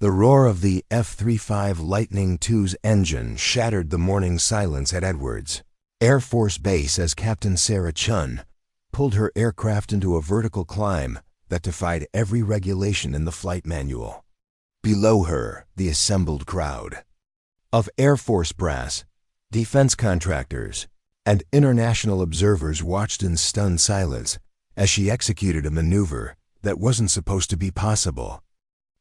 The roar of the F-35 Lightning II's engine shattered the morning silence at Edwards Air Force Base as Captain Sarah Chen pulled her aircraft into a vertical climb that defied every regulation in the flight manual. Below her, the assembled crowd of Air Force brass, defense contractors, and international observers watched in stunned silence as she executed a maneuver that wasn't supposed to be possible.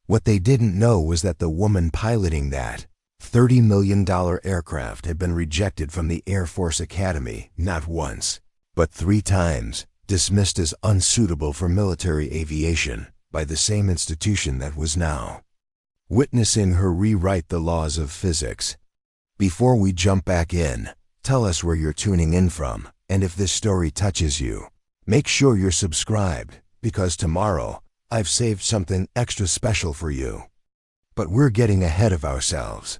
What they didn't know was that the woman piloting that $30 million aircraft had been rejected from the Air Force Academy not once, but 3 times, dismissed as unsuitable for military aviation by the same institution that was now witnessing her rewrite the laws of physics. Before we jump back in, tell us where you're tuning in from, and if this story touches you, make sure you're subscribed, because tomorrow I've saved something extra special for you. But we're getting ahead of ourselves.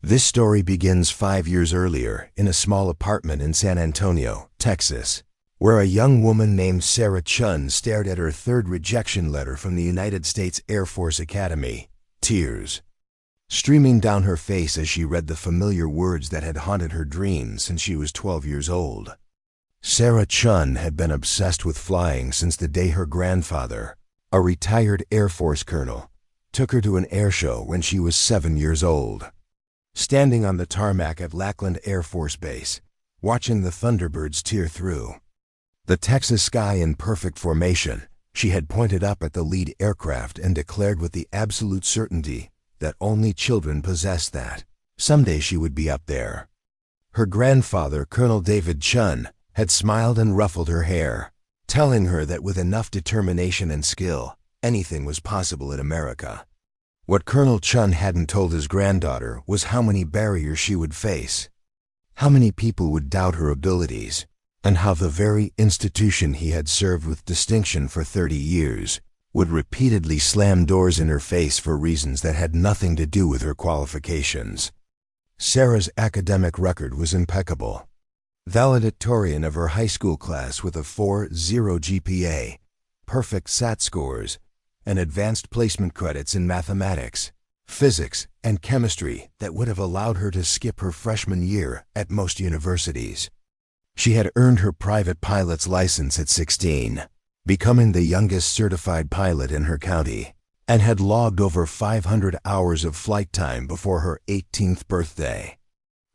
This story begins 5 years earlier in a small apartment in San Antonio, Texas, where a young woman named Sarah Chen stared at her 3rd rejection letter from the United States Air Force Academy, tears streaming down her face as she read the familiar words that had haunted her dreams since she was 12 years old. Sarah Chen had been obsessed with flying since the day her grandfather, a retired Air Force colonel, took her to an airshow when she was 7 years old. Standing on the tarmac at Lackland Air Force Base, watching the Thunderbirds tear through the Texas sky in perfect formation, she had pointed up at the lead aircraft and declared with the absolute certainty that only children possess that someday she would be up there. Her grandfather, Colonel David Chen, had smiled and ruffled her hair, telling her that with enough determination and skill, anything was possible in America. What Colonel Chen hadn't told his granddaughter was how many barriers she would face, how many people would doubt her abilities, and how the very institution he had served with distinction for 30 years would repeatedly slam doors in her face for reasons that had nothing to do with her qualifications. Sarah's academic record was impeccable. Valedictorian of her high school class with a 4.0 GPA, perfect SAT scores, and advanced placement credits in mathematics, physics, and chemistry that would have allowed her to skip her freshman year at most universities. She had earned her private pilot's license at 16, becoming the youngest certified pilot in her county, and had logged over 500 hours of flight time before her 18th birthday.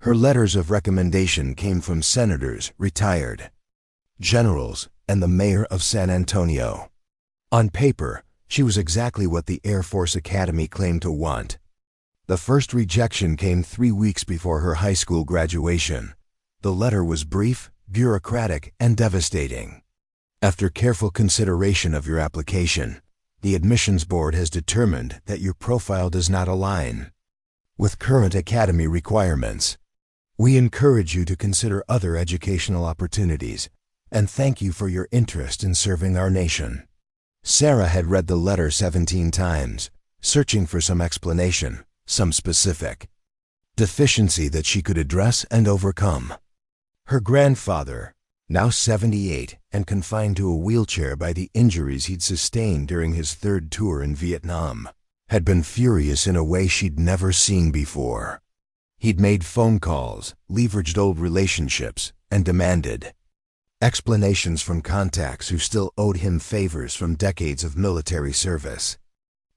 Her letters of recommendation came from senators, retired generals, and the mayor of San Antonio. On paper, she was exactly what the Air Force Academy claimed to want. The first rejection came 3 weeks before her high school graduation. The letter was brief, bureaucratic, and devastating. After careful consideration of your application, the admissions board has determined that your profile does not align with current academy requirements. We encourage you to consider other educational opportunities, and thank you for your interest in serving our nation. Sarah had read the letter 17 times, searching for some explanation, some specific deficiency that she could address and overcome. Her grandfather, now 78 and confined to a wheelchair by the injuries he'd sustained during his 3rd tour in Vietnam, had been furious in a way she'd never seen before. He'd made phone calls, leveraged old relationships, and demanded explanations from contacts who still owed him favors from decades of military service.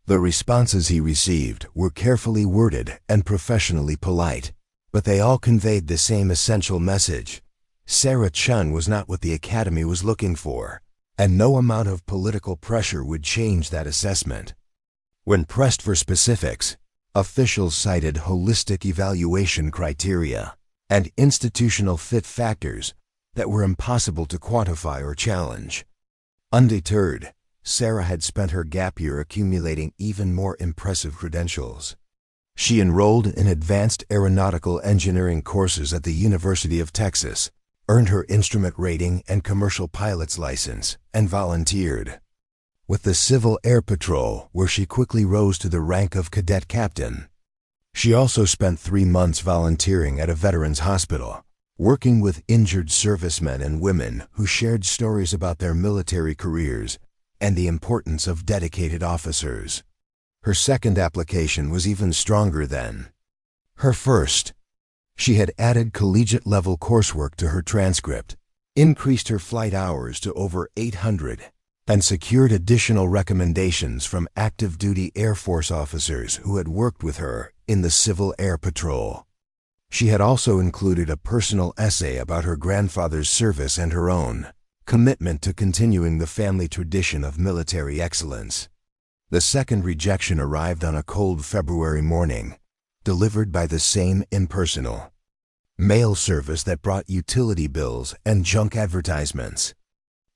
The responses he received were carefully worded and professionally polite, but they all conveyed the same essential message. Sarah Chen was not what the Academy was looking for, and no amount of political pressure would change that assessment. When pressed for specifics, officials cited holistic evaluation criteria and institutional fit factors that were impossible to quantify or challenge. Undeterred, Sarah had spent her gap year accumulating even more impressive credentials. She enrolled in advanced aeronautical engineering courses at the University of Texas, earned her instrument rating and commercial pilot's license, and volunteered with the Civil Air Patrol, where she quickly rose to the rank of cadet captain. She also spent 3 months volunteering at a veterans hospital, working with injured servicemen and women who shared stories about their military careers and the importance of dedicated officers. Her second application was even stronger than her first. She had added collegiate-level coursework to her transcript, increased her flight hours to over 800, and secured additional recommendations from active-duty Air Force officers who had worked with her in the Civil Air Patrol. She had also included a personal essay about her grandfather's service and her own commitment to continuing the family tradition of military excellence. The second rejection arrived on a cold February morning, delivered by the same impersonal mail service that brought utility bills and junk advertisements.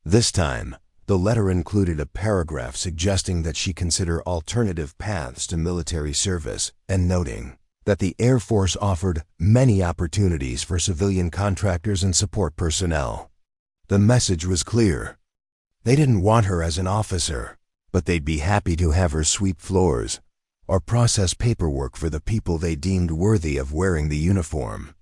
This time, the letter included a paragraph suggesting that she consider alternative paths to military service and noting that the Air Force offered many opportunities for civilian contractors and support personnel. The message was clear. They didn't want her as an officer, but they'd be happy to have her sweep floors or process paperwork for the people they deemed worthy of wearing the uniform.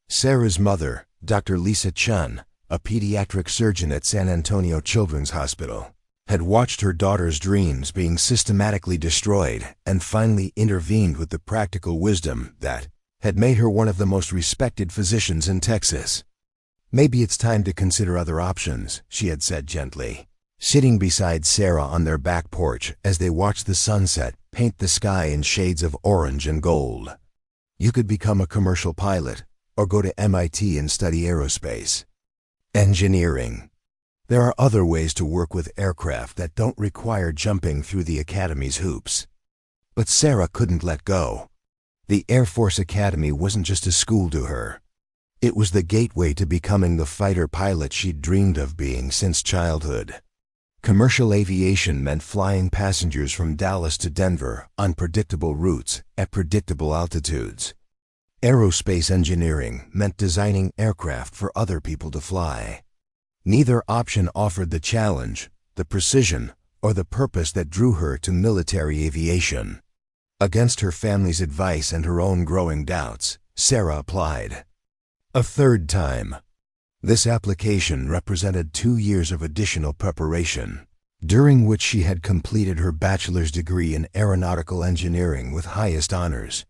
Sarah's mother, Dr. Lisa Chen, a pediatric surgeon at San Antonio Children's Hospital, had watched her daughter's dreams being systematically destroyed and finally intervened with the practical wisdom that had made her one of the most respected physicians in Texas. "Maybe it's time to consider other options," she had said gently, sitting beside Sarah on their back porch as they watched the sunset paint the sky in shades of orange and gold. "You could become a commercial pilot or go to MIT and study aerospace engineering. There are other ways to work with aircraft that don't require jumping through the Academy's hoops." But Sarah couldn't let go. The Air Force Academy wasn't just a school to her. It was the gateway to becoming the fighter pilot she'd dreamed of being since childhood. Commercial aviation meant flying passengers from Dallas to Denver on predictable routes at predictable altitudes. Aerospace engineering meant designing aircraft for other people to fly. Neither option offered the challenge, the precision, or the purpose that drew her to military aviation. Against her family's advice and her own growing doubts, Sarah applied. A third time. This application represented 2 years of additional preparation, during which she had completed her bachelor's degree in aeronautical engineering with highest honors,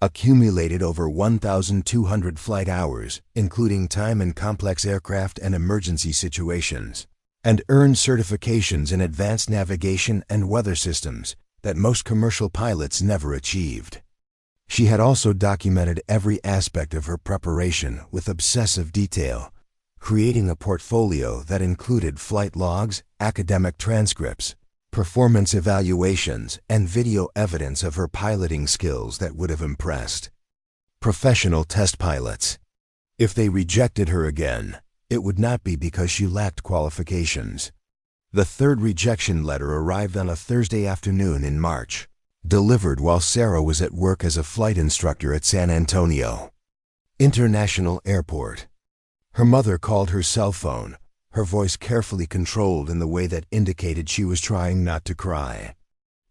accumulated over 1,200 flight hours, including time in complex aircraft and emergency situations, and earned certifications in advanced navigation and weather systems that most commercial pilots never achieved. She had also documented every aspect of her preparation with obsessive detail, creating a portfolio that included flight logs, academic transcripts, performance evaluations, and video evidence of her piloting skills that would have impressed professional test pilots. If they rejected her again, it would not be because she lacked qualifications. The third rejection letter arrived on a Thursday afternoon in March, delivered while Sarah was at work as a flight instructor at San Antonio International Airport. Her mother called her cell phone, her voice carefully controlled in the way that indicated she was trying not to cry.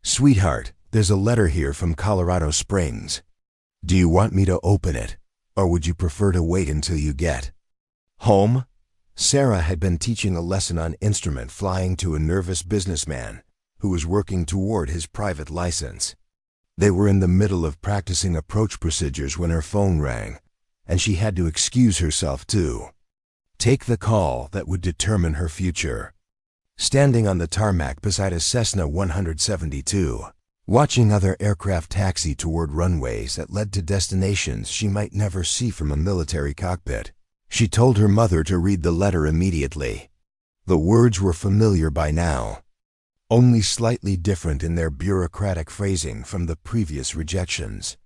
"Sweetheart, there's a letter here from Colorado Springs. Do you want me to open it, or would you prefer to wait until you get home?" Sarah had been teaching a lesson on instrument flying to a nervous businessman who was working toward his private license. They were in the middle of practicing approach procedures when her phone rang, and she had to excuse herself to take the call that would determine her future. Standing on the tarmac beside a Cessna 172, watching other aircraft taxi toward runways that led to destinations she might never see from a military cockpit, she told her mother to read the letter immediately. The words were familiar by now, only slightly different in their bureaucratic phrasing from the previous rejections.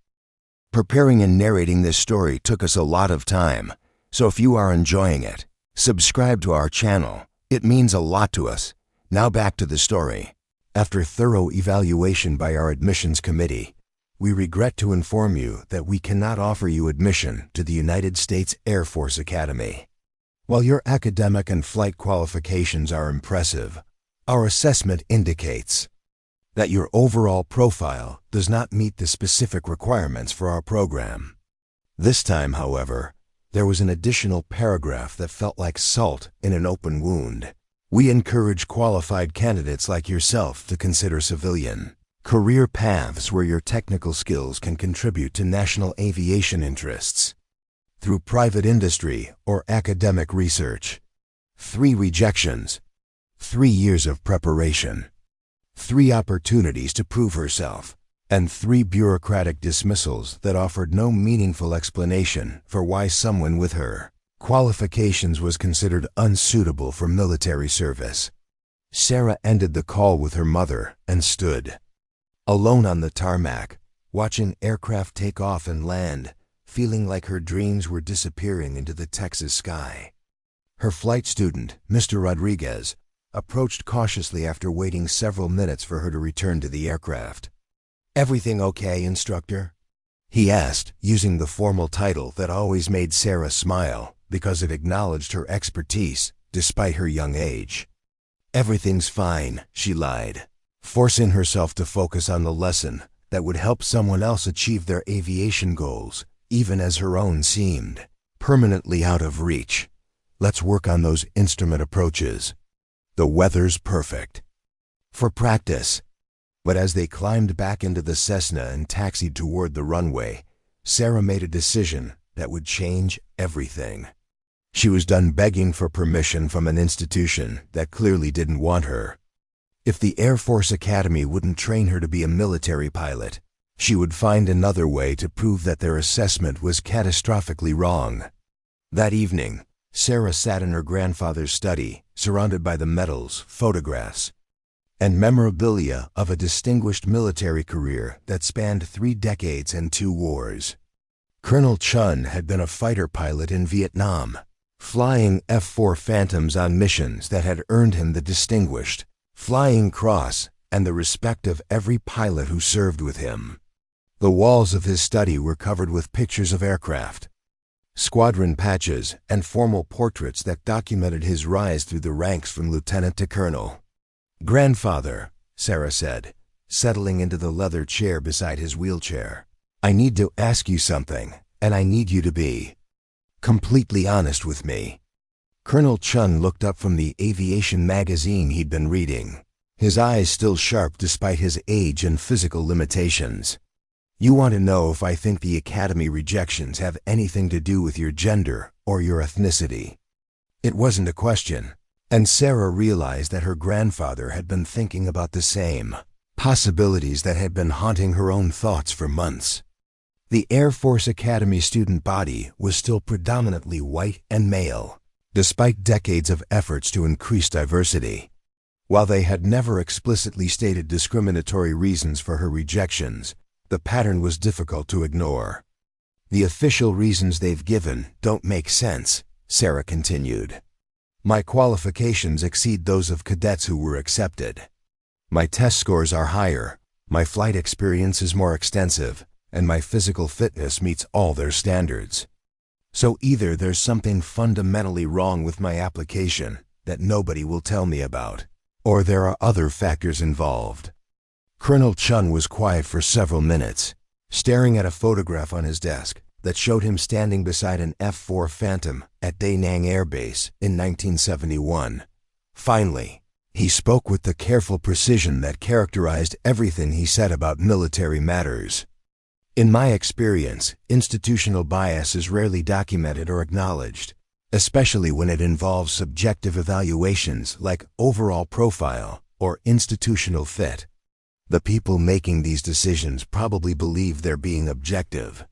Preparing and narrating this story took us a lot of time, so if you are enjoying it, subscribe to our channel. It means a lot to us. Now back to the story. After thorough evaluation by our admissions committee, we regret to inform you that we cannot offer you admission to the United States Air Force Academy. While your academic and flight qualifications are impressive, our assessment indicates that your overall profile does not meet the specific requirements for our program. This time, however, there was an additional paragraph that felt like salt in an open wound. We encourage qualified candidates like yourself to consider civilian Career paths where your technical skills can contribute to national aviation interests. Through private industry or academic research. 3 rejections. 3 years of preparation. 3 opportunities to prove herself. And 3 bureaucratic dismissals that offered no meaningful explanation for why someone with her qualifications was considered unsuitable for military service. Sarah ended the call with her mother and stood alone on the tarmac, watching aircraft take off and land, feeling like her dreams were disappearing into the Texas sky. Her flight student, Mr. Rodriguez, approached cautiously after waiting several minutes for her to return to the aircraft. "Everything okay, instructor?" he asked, using the formal title that always made Sarah smile because it acknowledged her expertise despite her young age. "Everything's fine," she lied, forcing herself to focus on the lesson that would help someone else achieve their aviation goals, even as her own seemed permanently out of reach. "Let's work on those instrument approaches. The weather's perfect for practice." But as they climbed back into the Cessna and taxied toward the runway, Sarah made a decision that would change everything. She was done begging for permission from an institution that clearly didn't want her. If the Air Force Academy wouldn't train her to be a military pilot, she would find another way to prove that their assessment was catastrophically wrong. That evening, Sarah sat in her grandfather's study, surrounded by the medals, photographs, and memorabilia of a distinguished military career that spanned 3 decades and 2 wars. Colonel Chen had been a fighter pilot in Vietnam, flying F-4 Phantoms on missions that had earned him the Distinguished Flying Cross and the respect of every pilot who served with him. The walls of his study were covered with pictures of aircraft, squadron patches, and formal portraits that documented his rise through the ranks from lieutenant to colonel. "Grandfather," Sarah said, settling into the leather chair beside his wheelchair, "I need to ask you something, and I need you to be completely honest with me." Colonel Chen looked up from the aviation magazine he'd been reading, his eyes still sharp despite his age and physical limitations. "You want to know if I think the Academy rejections have anything to do with your gender or your ethnicity?" It wasn't a question, and Sarah realized that her grandfather had been thinking about the same possibilities that had been haunting her own thoughts for months. The Air Force Academy student body was still predominantly white and male, despite decades of efforts to increase diversity. While they had never explicitly stated discriminatory reasons for her rejections, the pattern was difficult to ignore. "The official reasons they've given don't make sense," Sarah continued. "My qualifications exceed those of cadets who were accepted. My test scores are higher, my flight experience is more extensive, and my physical fitness meets all their standards. So either there's something fundamentally wrong with my application that nobody will tell me about, or there are other factors involved." Colonel Chen was quiet for several minutes, staring at a photograph on his desk that showed him standing beside an F-4 Phantom at Da Nang Air Base in 1971. Finally, he spoke with the careful precision that characterized everything he said about military matters. "In my experience, institutional bias is rarely documented or acknowledged, especially when it involves subjective evaluations like overall profile or institutional fit. The people making these decisions probably believe they're being objective.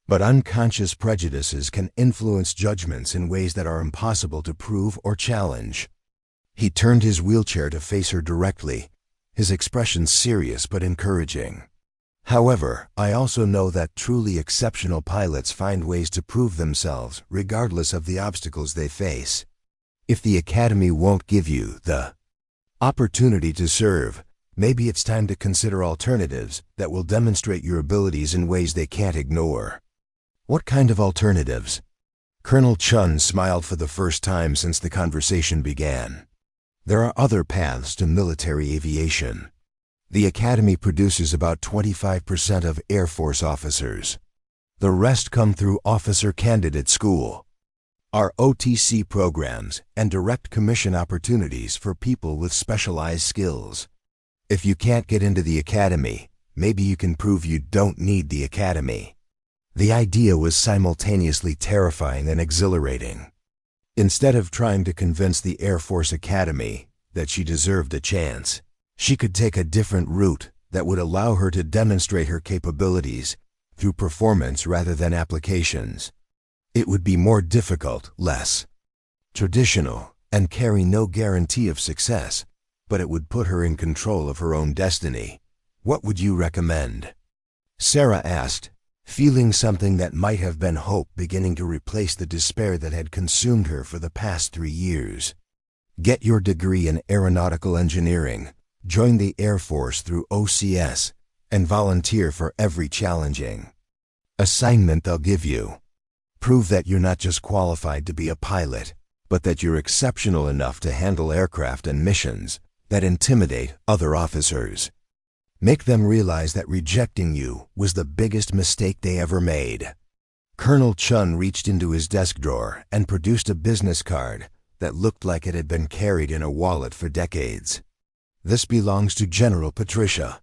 But unconscious prejudices can influence judgments in ways that are impossible to prove or challenge." He turned his wheelchair to face her directly, his expression serious but encouraging. "However, I also know that truly exceptional pilots find ways to prove themselves regardless of the obstacles they face. If the Academy won't give you the opportunity to serve, maybe it's time to consider alternatives that will demonstrate your abilities in ways they can't ignore." "What kind of alternatives?" Colonel Chen smiled for the first time since the conversation began. "There are other paths to military aviation. The Academy produces about 25% of Air Force officers. The rest come through Officer Candidate School. Our OTC programs and direct commission opportunities for people with specialized skills. If you can't get into the academy, maybe you can prove you don't need the academy. The idea was simultaneously terrifying and exhilarating. Instead of trying to convince the Air Force Academy that she deserved a chance, she could take a different route that would allow her to demonstrate her capabilities through performance rather than applications. It would be more difficult, less traditional, and carry no guarantee of success, but it would put her in control of her own destiny. What would you recommend? Sarah asked, feeling something that might have been hope beginning to replace the despair that had consumed her for the past 3 years. Get your degree in aeronautical engineering, join the Air Force through OCS, and volunteer for every challenging assignment they'll give you. Prove that you're not just qualified to be a pilot, but that you're exceptional enough to handle aircraft and missions that intimidate other officers. Make them realize that rejecting you was the biggest mistake they ever made. Colonel Chen reached into his desk drawer and produced a business card that looked like it had been carried in a wallet for decades. This belongs to General Patricia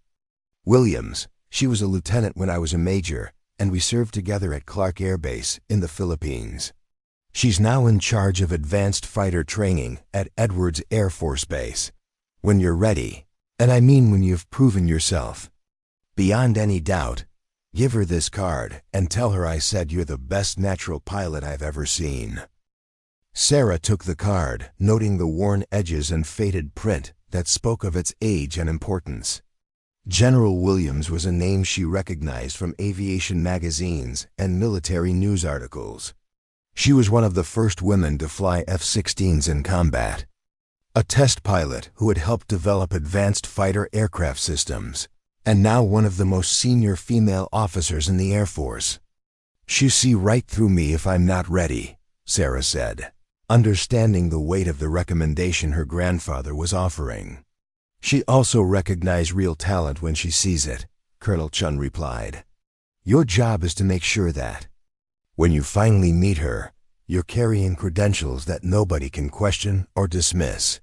Williams. She was a lieutenant when I was a major, and we served together at Clark Air Base in the Philippines. She's now in charge of advanced fighter training at Edwards Air Force Base. When you're ready, and I mean when you've proven yourself beyond any doubt, give her this card and tell her I said you're the best natural pilot I've ever seen. Sarah took the card, noting the worn edges and faded print that spoke of its age and importance. General Williams was a name she recognized from aviation magazines and military news articles. She was one of the first women to fly F-16s in combat, a test pilot who had helped develop advanced fighter aircraft systems, and now one of the most senior female officers in the Air Force. "She see right through me if I'm not ready," Sarah said, understanding the weight of the recommendation her grandfather was offering. "She also recognizes real talent when she sees it," Colonel Chen replied. "Your job is to make sure that, when you finally meet her, you're carrying credentials that nobody can question or dismiss."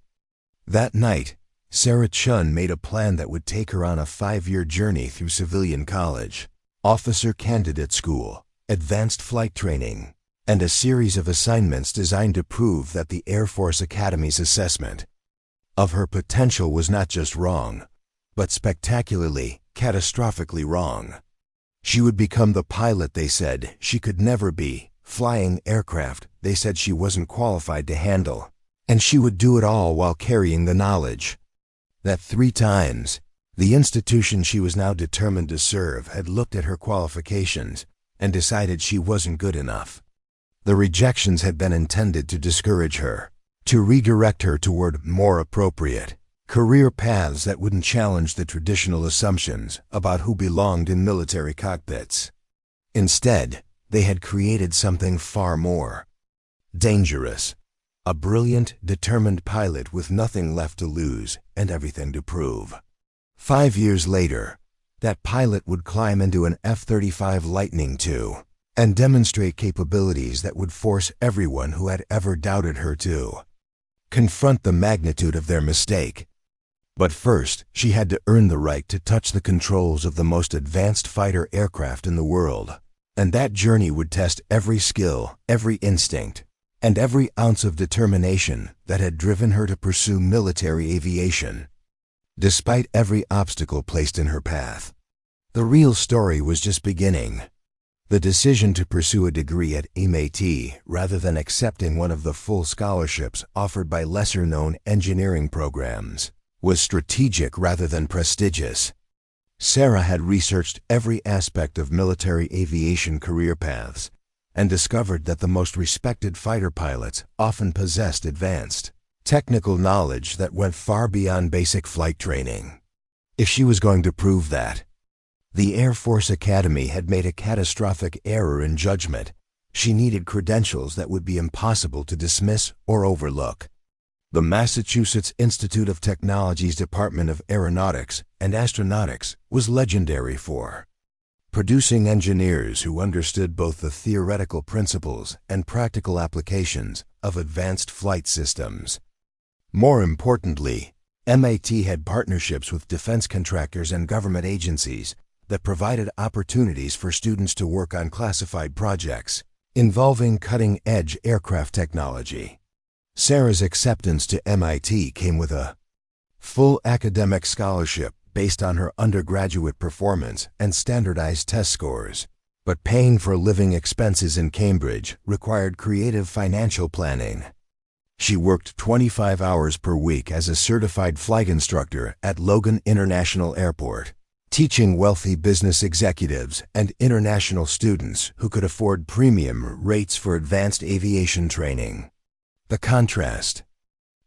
That night, Sarah Chen made a plan that would take her on a 5-year journey through civilian college, officer candidate school, advanced flight training, and a series of assignments designed to prove that the Air Force Academy's assessment of her potential was not just wrong, but spectacularly, catastrophically wrong. She would become the pilot they said she could never be, flying aircraft they said she wasn't qualified to handle, and she would do it all while carrying the knowledge that 3 times, the institution she was now determined to serve had looked at her qualifications and decided she wasn't good enough. The rejections had been intended to discourage her, to redirect her toward more appropriate career paths that wouldn't challenge the traditional assumptions about who belonged in military cockpits. Instead, they had created something far more dangerous. A brilliant, determined pilot with nothing left to lose and everything to prove. 5 years later, that pilot would climb into an F-35 Lightning II and demonstrate capabilities that would force everyone who had ever doubted her to confront the magnitude of their mistake. But first, she had to earn the right to touch the controls of the most advanced fighter aircraft in the world, and that journey would test every skill, every instinct, and every ounce of determination that had driven her to pursue military aviation, despite every obstacle placed in her path. The real story was just beginning. The decision to pursue a degree at MIT rather than accepting one of the full scholarships offered by lesser-known engineering programs was strategic rather than prestigious. Sarah had researched every aspect of military aviation career paths and discovered that the most respected fighter pilots often possessed advanced technical knowledge that went far beyond basic flight training. If she was going to prove that the Air Force Academy had made a catastrophic error in judgment, she needed credentials that would be impossible to dismiss or overlook. The Massachusetts Institute of Technology's Department of Aeronautics and Astronautics was legendary for producing engineers who understood both the theoretical principles and practical applications of advanced flight systems. More importantly, MIT had partnerships with defense contractors and government agencies that provided opportunities for students to work on classified projects involving cutting-edge aircraft technology. Sarah's acceptance to MIT came with a full academic scholarship based on her undergraduate performance and standardized test scores. But paying for living expenses in Cambridge required creative financial planning. She worked 25 hours per week as a certified flight instructor at Logan International Airport, teaching wealthy business executives and international students who could afford premium rates for advanced aviation training. The contrast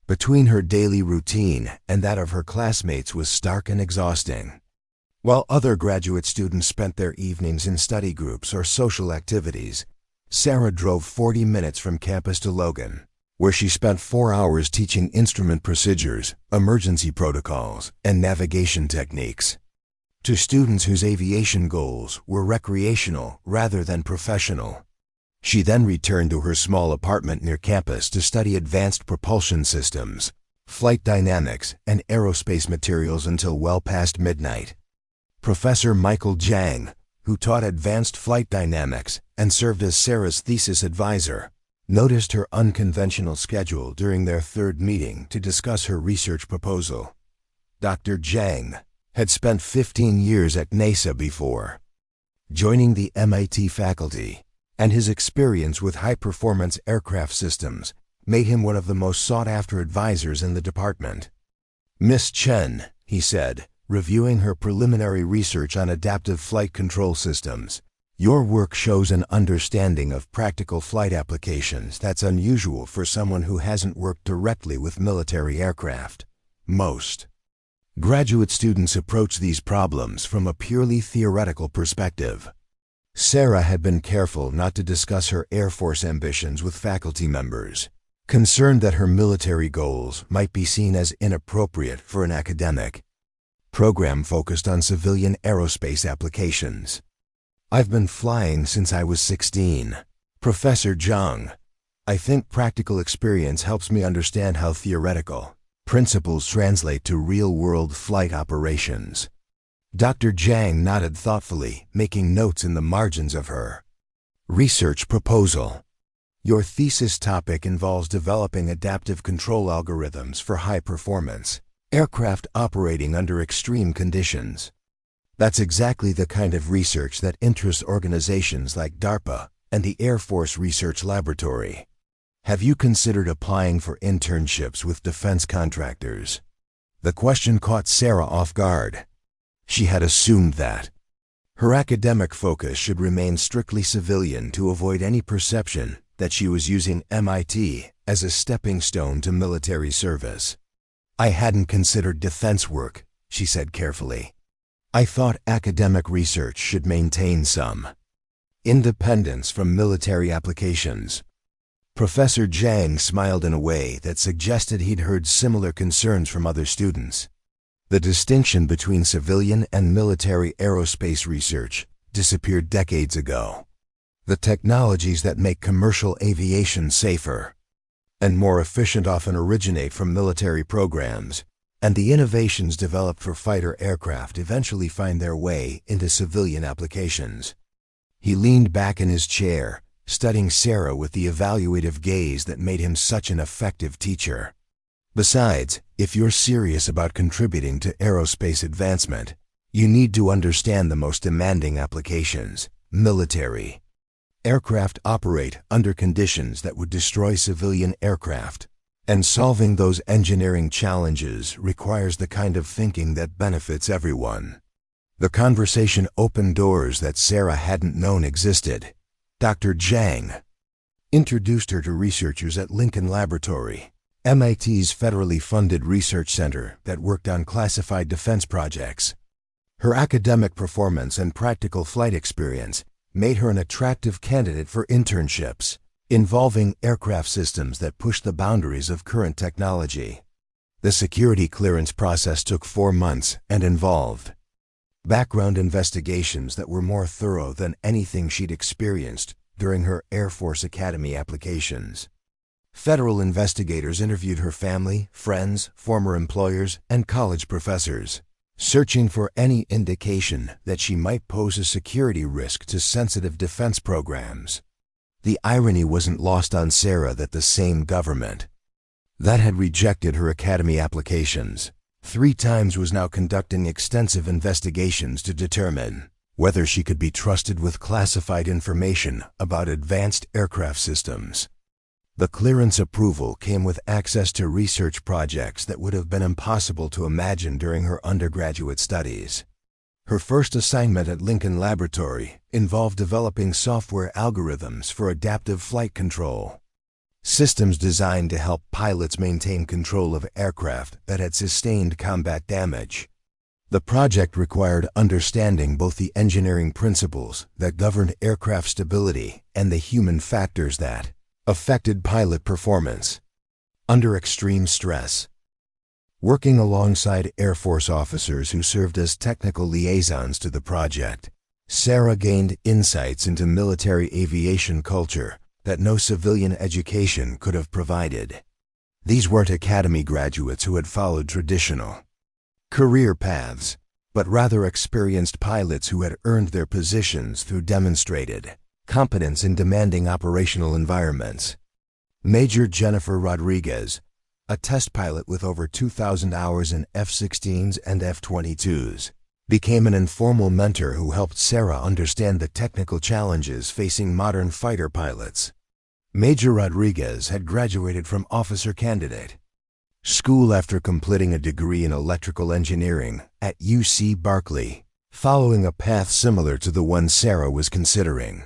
between her daily routine and that of her classmates was stark and exhausting. While other graduate students spent their evenings in study groups or social activities, Sarah drove 40 minutes from campus to Logan, where she spent 4 hours teaching instrument procedures, emergency protocols, and navigation techniques to students whose aviation goals were recreational rather than professional. She then returned to her small apartment near campus to study advanced propulsion systems, flight dynamics, and aerospace materials until well past midnight. Professor Michael Zhang, who taught advanced flight dynamics and served as Sarah's thesis advisor, noticed her unconventional schedule during their third meeting to discuss her research proposal. Dr. Zhang had spent 15 years at NASA before joining the MIT faculty, and his experience with high-performance aircraft systems made him one of the most sought-after advisors in the department. "Miss Chen," he said, reviewing her preliminary research on adaptive flight control systems, "your work shows an understanding of practical flight applications that's unusual for someone who hasn't worked directly with military aircraft. Most graduate students approach these problems from a purely theoretical perspective." Sarah had been careful not to discuss her Air Force ambitions with faculty members, concerned that her military goals might be seen as inappropriate for an academic program focused on civilian aerospace applications. "I've been flying since I was 16. Professor Zhang. I think practical experience helps me understand how theoretical principles translate to real-world flight operations." Dr. Zhang nodded thoughtfully, making notes in the margins of her research proposal. "Your thesis topic involves developing adaptive control algorithms for high-performance aircraft operating under extreme conditions. That's exactly the kind of research that interests organizations like DARPA and the Air Force Research Laboratory. Have you considered applying for internships with defense contractors?" The question caught Sarah off guard. She had assumed that her academic focus should remain strictly civilian to avoid any perception that she was using MIT as a stepping stone to military service. "I hadn't considered defense work," she said carefully. "I thought academic research should maintain some independence from military applications." Professor Zhang smiled in a way that suggested he'd heard similar concerns from other students. The distinction between civilian and military aerospace research disappeared decades ago. The technologies that make commercial aviation safer and more efficient often originate from military programs, and the innovations developed for fighter aircraft eventually find their way into civilian applications. He leaned back in his chair, studying Sarah with the evaluative gaze that made him such an effective teacher. "Besides, if you're serious about contributing to aerospace advancement, you need to understand the most demanding applications. Military aircraft operate under conditions that would destroy civilian aircraft, and solving those engineering challenges requires the kind of thinking that benefits everyone." The conversation opened doors that Sarah hadn't known existed. Dr. Zhang introduced her to researchers at Lincoln Laboratory, MIT's federally funded research center that worked on classified defense projects. Her academic performance and practical flight experience made her an attractive candidate for internships involving aircraft systems that push the boundaries of current technology. The security clearance process took 4 months and involved background investigations that were more thorough than anything she'd experienced during her Air Force Academy applications. Federal investigators interviewed her family, friends, former employers, and college professors, searching for any indication that she might pose a security risk to sensitive defense programs. The irony wasn't lost on Sarah that the same government that had rejected her academy applications 3 times was now conducting extensive investigations to determine whether she could be trusted with classified information about advanced aircraft systems. The clearance approval came with access to research projects that would have been impossible to imagine during her undergraduate studies. Her first assignment at Lincoln Laboratory involved developing software algorithms for adaptive flight control, systems designed to help pilots maintain control of aircraft that had sustained combat damage. The project required understanding both the engineering principles that governed aircraft stability and the human factors that affected pilot performance under extreme stress. Working alongside Air Force officers who served as technical liaisons to the project, Sarah gained insights into military aviation culture that no civilian education could have provided. These weren't academy graduates who had followed traditional career paths, but rather experienced pilots who had earned their positions through demonstrated competence in demanding operational environments. Major Jennifer Rodriguez, a test pilot with over 2,000 hours in F-16s and F-22s, became an informal mentor who helped Sarah understand the technical challenges facing modern fighter pilots. Major Rodriguez had graduated from officer candidate school after completing a degree in electrical engineering at UC Berkeley, following a path similar to the one Sarah was considering.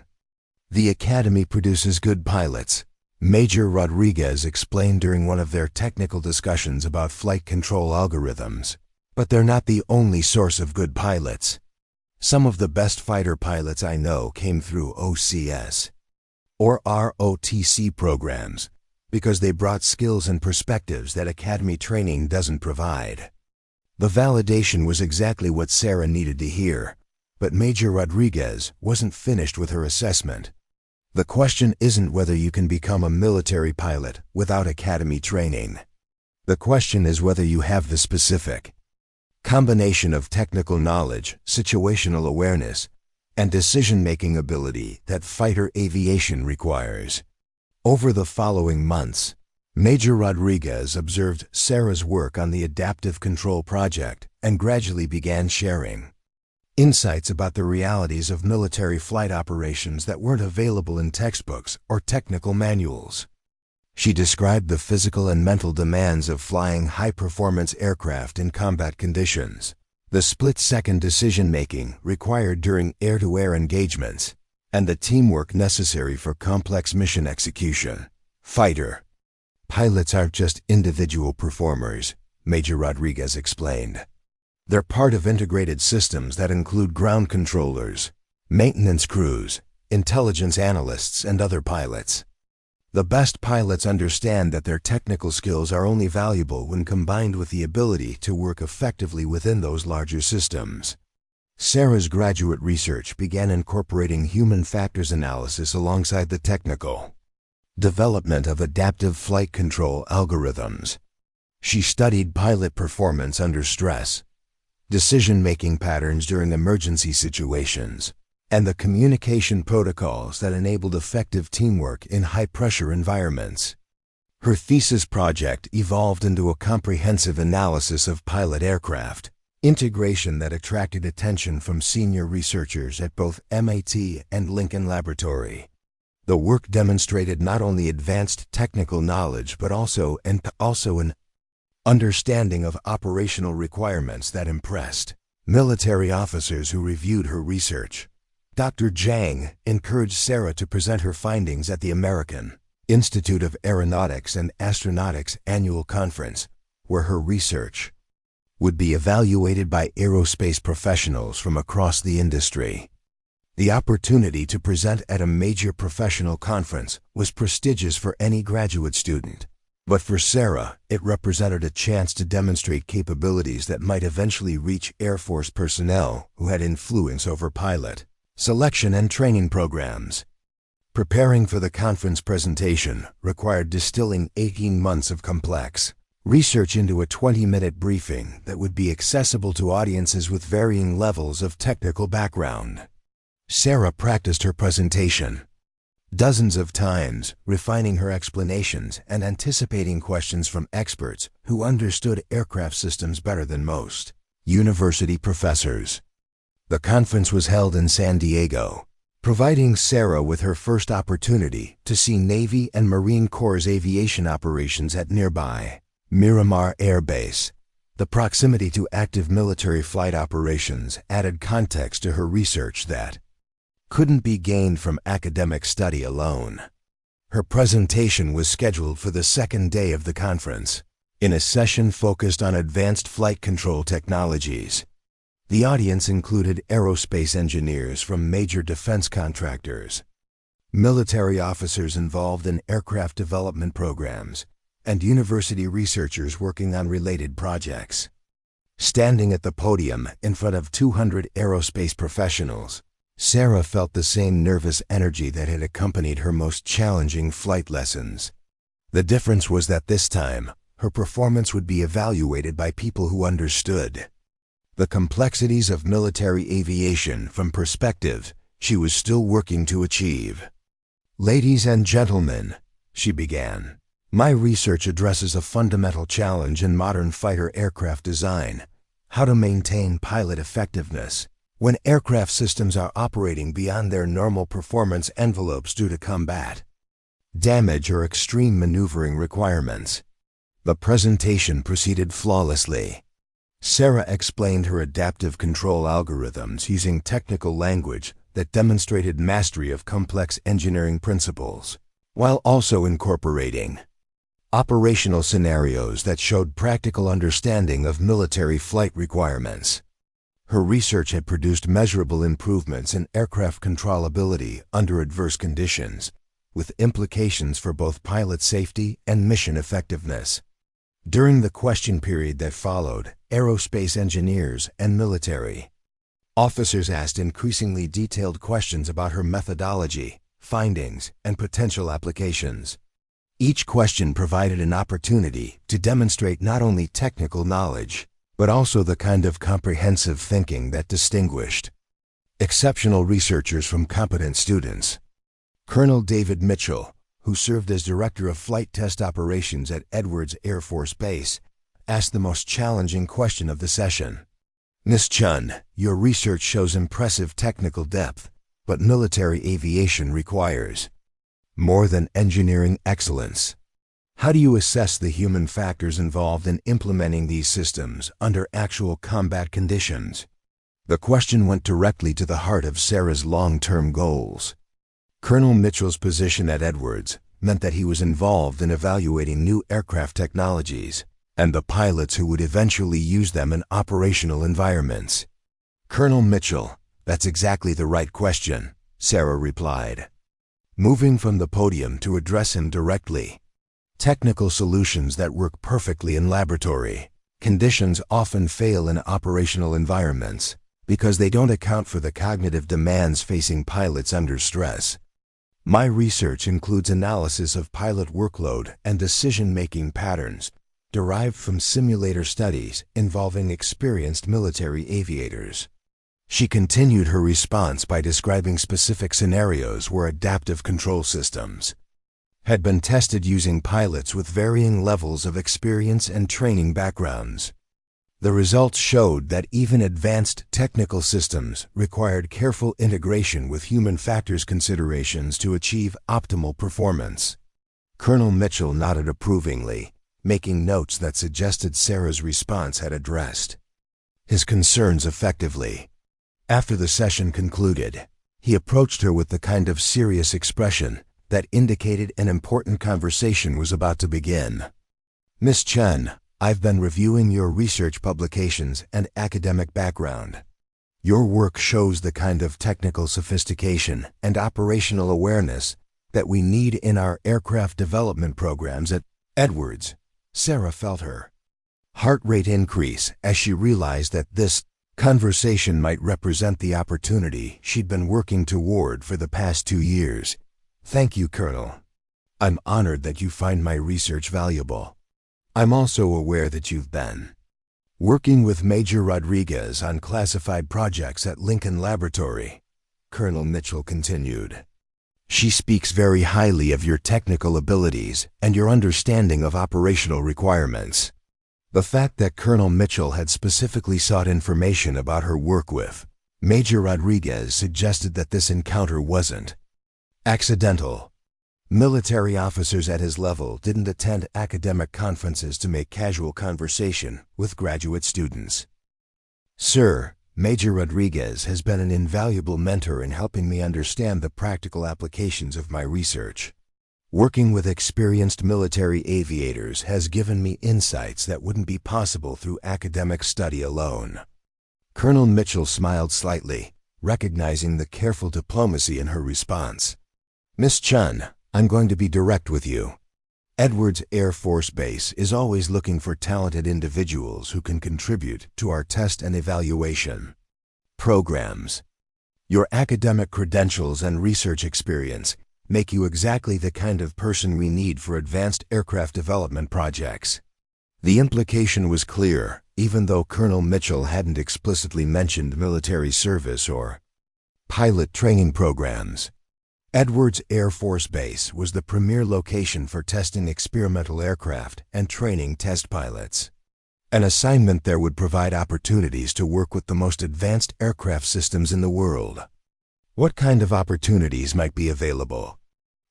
The academy produces good pilots, Major Rodriguez explained during one of their technical discussions about flight control algorithms, but they're not the only source of good pilots. Some of the best fighter pilots I know came through OCS or ROTC programs because they brought skills and perspectives that academy training doesn't provide. The validation was exactly what Sarah needed to hear, but Major Rodriguez wasn't finished with her assessment. The question isn't whether you can become a military pilot without academy training. The question is whether you have the specific combination of technical knowledge, situational awareness, and decision-making ability that fighter aviation requires. Over the following months, Major Rodriguez observed Sarah's work on the Adaptive Control Project and gradually began sharing insights about the realities of military flight operations that weren't available in textbooks or technical manuals. She described the physical and mental demands of flying high-performance aircraft in combat conditions, the split-second decision-making required during air-to-air engagements, and the teamwork necessary for complex mission execution. Fighter pilots aren't just individual performers, Major Rodriguez explained. They're part of integrated systems that include ground controllers, maintenance crews, intelligence analysts, and other pilots. The best pilots understand that their technical skills are only valuable when combined with the ability to work effectively within those larger systems. Sarah's graduate research began incorporating human factors analysis alongside the technical development of adaptive flight control algorithms. She studied pilot performance under stress, decision-making patterns during emergency situations, and the communication protocols that enabled effective teamwork in high-pressure environments. Her thesis project evolved into a comprehensive analysis of pilot aircraft integration that attracted attention from senior researchers at both MIT and Lincoln Laboratory. The work demonstrated not only advanced technical knowledge but also an understanding of operational requirements that impressed military officers who reviewed her research. Dr. Zhang encouraged Sarah to present her findings at the American Institute of Aeronautics and Astronautics annual conference, where her research would be evaluated by aerospace professionals from across the industry. The opportunity to present at a major professional conference was prestigious for any graduate student, but for Sarah, it represented a chance to demonstrate capabilities that might eventually reach Air Force personnel who had influence over pilot selection and training programs. Preparing for the conference presentation required distilling 18 months of complex research into a 20-minute briefing that would be accessible to audiences with varying levels of technical background. Sarah practiced her presentation dozens of times, refining her explanations and anticipating questions from experts who understood aircraft systems better than most university professors. The conference was held in San Diego, providing Sarah with her first opportunity to see Navy and Marine Corps' aviation operations at nearby Miramar Air Base. The proximity to active military flight operations added context to her research that couldn't be gained from academic study alone. Her presentation was scheduled for the second day of the conference, in a session focused on advanced flight control technologies. The audience included aerospace engineers from major defense contractors, military officers involved in aircraft development programs, and university researchers working on related projects. Standing at the podium in front of 200 aerospace professionals, Sarah felt the same nervous energy that had accompanied her most challenging flight lessons. The difference was that this time, her performance would be evaluated by people who understood the complexities of military aviation from perspective she was still working to achieve. "Ladies and gentlemen," she began, "my research addresses a fundamental challenge in modern fighter aircraft design: how to maintain pilot effectiveness when aircraft systems are operating beyond their normal performance envelopes due to combat, damage, or extreme maneuvering requirements." The presentation proceeded flawlessly. Sarah explained her adaptive control algorithms using technical language that demonstrated mastery of complex engineering principles, while also incorporating operational scenarios that showed practical understanding of military flight requirements. Her research had produced measurable improvements in aircraft controllability under adverse conditions, with implications for both pilot safety and mission effectiveness. During the question period that followed, aerospace engineers and military officers asked increasingly detailed questions about her methodology, findings, and potential applications. Each question provided an opportunity to demonstrate not only technical knowledge, but also the kind of comprehensive thinking that distinguished exceptional researchers from competent students. Colonel David Mitchell, who served as Director of Flight Test Operations at Edwards Air Force Base, asked the most challenging question of the session. "Ms. Chen, your research shows impressive technical depth, but military aviation requires more than engineering excellence. How do you assess the human factors involved in implementing these systems under actual combat conditions?" The question went directly to the heart of Sarah's long-term goals. Colonel Mitchell's position at Edwards meant that he was involved in evaluating new aircraft technologies and the pilots who would eventually use them in operational environments. "Colonel Mitchell, that's exactly the right question," Sarah replied, moving from the podium to address him directly. "Technical solutions that work perfectly in laboratory conditions often fail in operational environments because they don't account for the cognitive demands facing pilots under stress. My research includes analysis of pilot workload and decision-making patterns derived from simulator studies involving experienced military aviators." She continued her response by describing specific scenarios where adaptive control systems had been tested using pilots with varying levels of experience and training backgrounds. The results showed that even advanced technical systems required careful integration with human factors considerations to achieve optimal performance. Colonel Mitchell nodded approvingly, making notes that suggested Sarah's response had addressed his concerns effectively. After the session concluded, he approached her with the kind of serious expression that indicated an important conversation was about to begin. "Ms. Chen, I've been reviewing your research publications and academic background. Your work shows the kind of technical sophistication and operational awareness that we need in our aircraft development programs at Edwards." Sarah felt her heart rate increase as she realized that this conversation might represent the opportunity she'd been working toward for the past 2 years. Thank you, Colonel. I'm honored that you find my research valuable. I'm also aware that you've been working with Major Rodriguez on classified projects at Lincoln Laboratory, Colonel Mitchell continued. She speaks very highly of your technical abilities and your understanding of operational requirements. The fact that Colonel Mitchell had specifically sought information about her work with Major Rodriguez suggested that this encounter wasn't accidental. Military officers at his level didn't attend academic conferences to make casual conversation with graduate students. Sir, Major Rodriguez has been an invaluable mentor in helping me understand the practical applications of my research. Working with experienced military aviators has given me insights that wouldn't be possible through academic study alone. Colonel Mitchell smiled slightly, recognizing the careful diplomacy in her response. Miss Chen, I'm going to be direct with you. Edwards Air Force Base is always looking for talented individuals who can contribute to our test and evaluation programs. Your academic credentials and research experience make you exactly the kind of person we need for advanced aircraft development projects. The implication was clear, even though Colonel Mitchell hadn't explicitly mentioned military service or pilot training programs. Edwards Air Force Base was the premier location for testing experimental aircraft and training test pilots. An assignment there would provide opportunities to work with the most advanced aircraft systems in the world. What kind of opportunities might be available?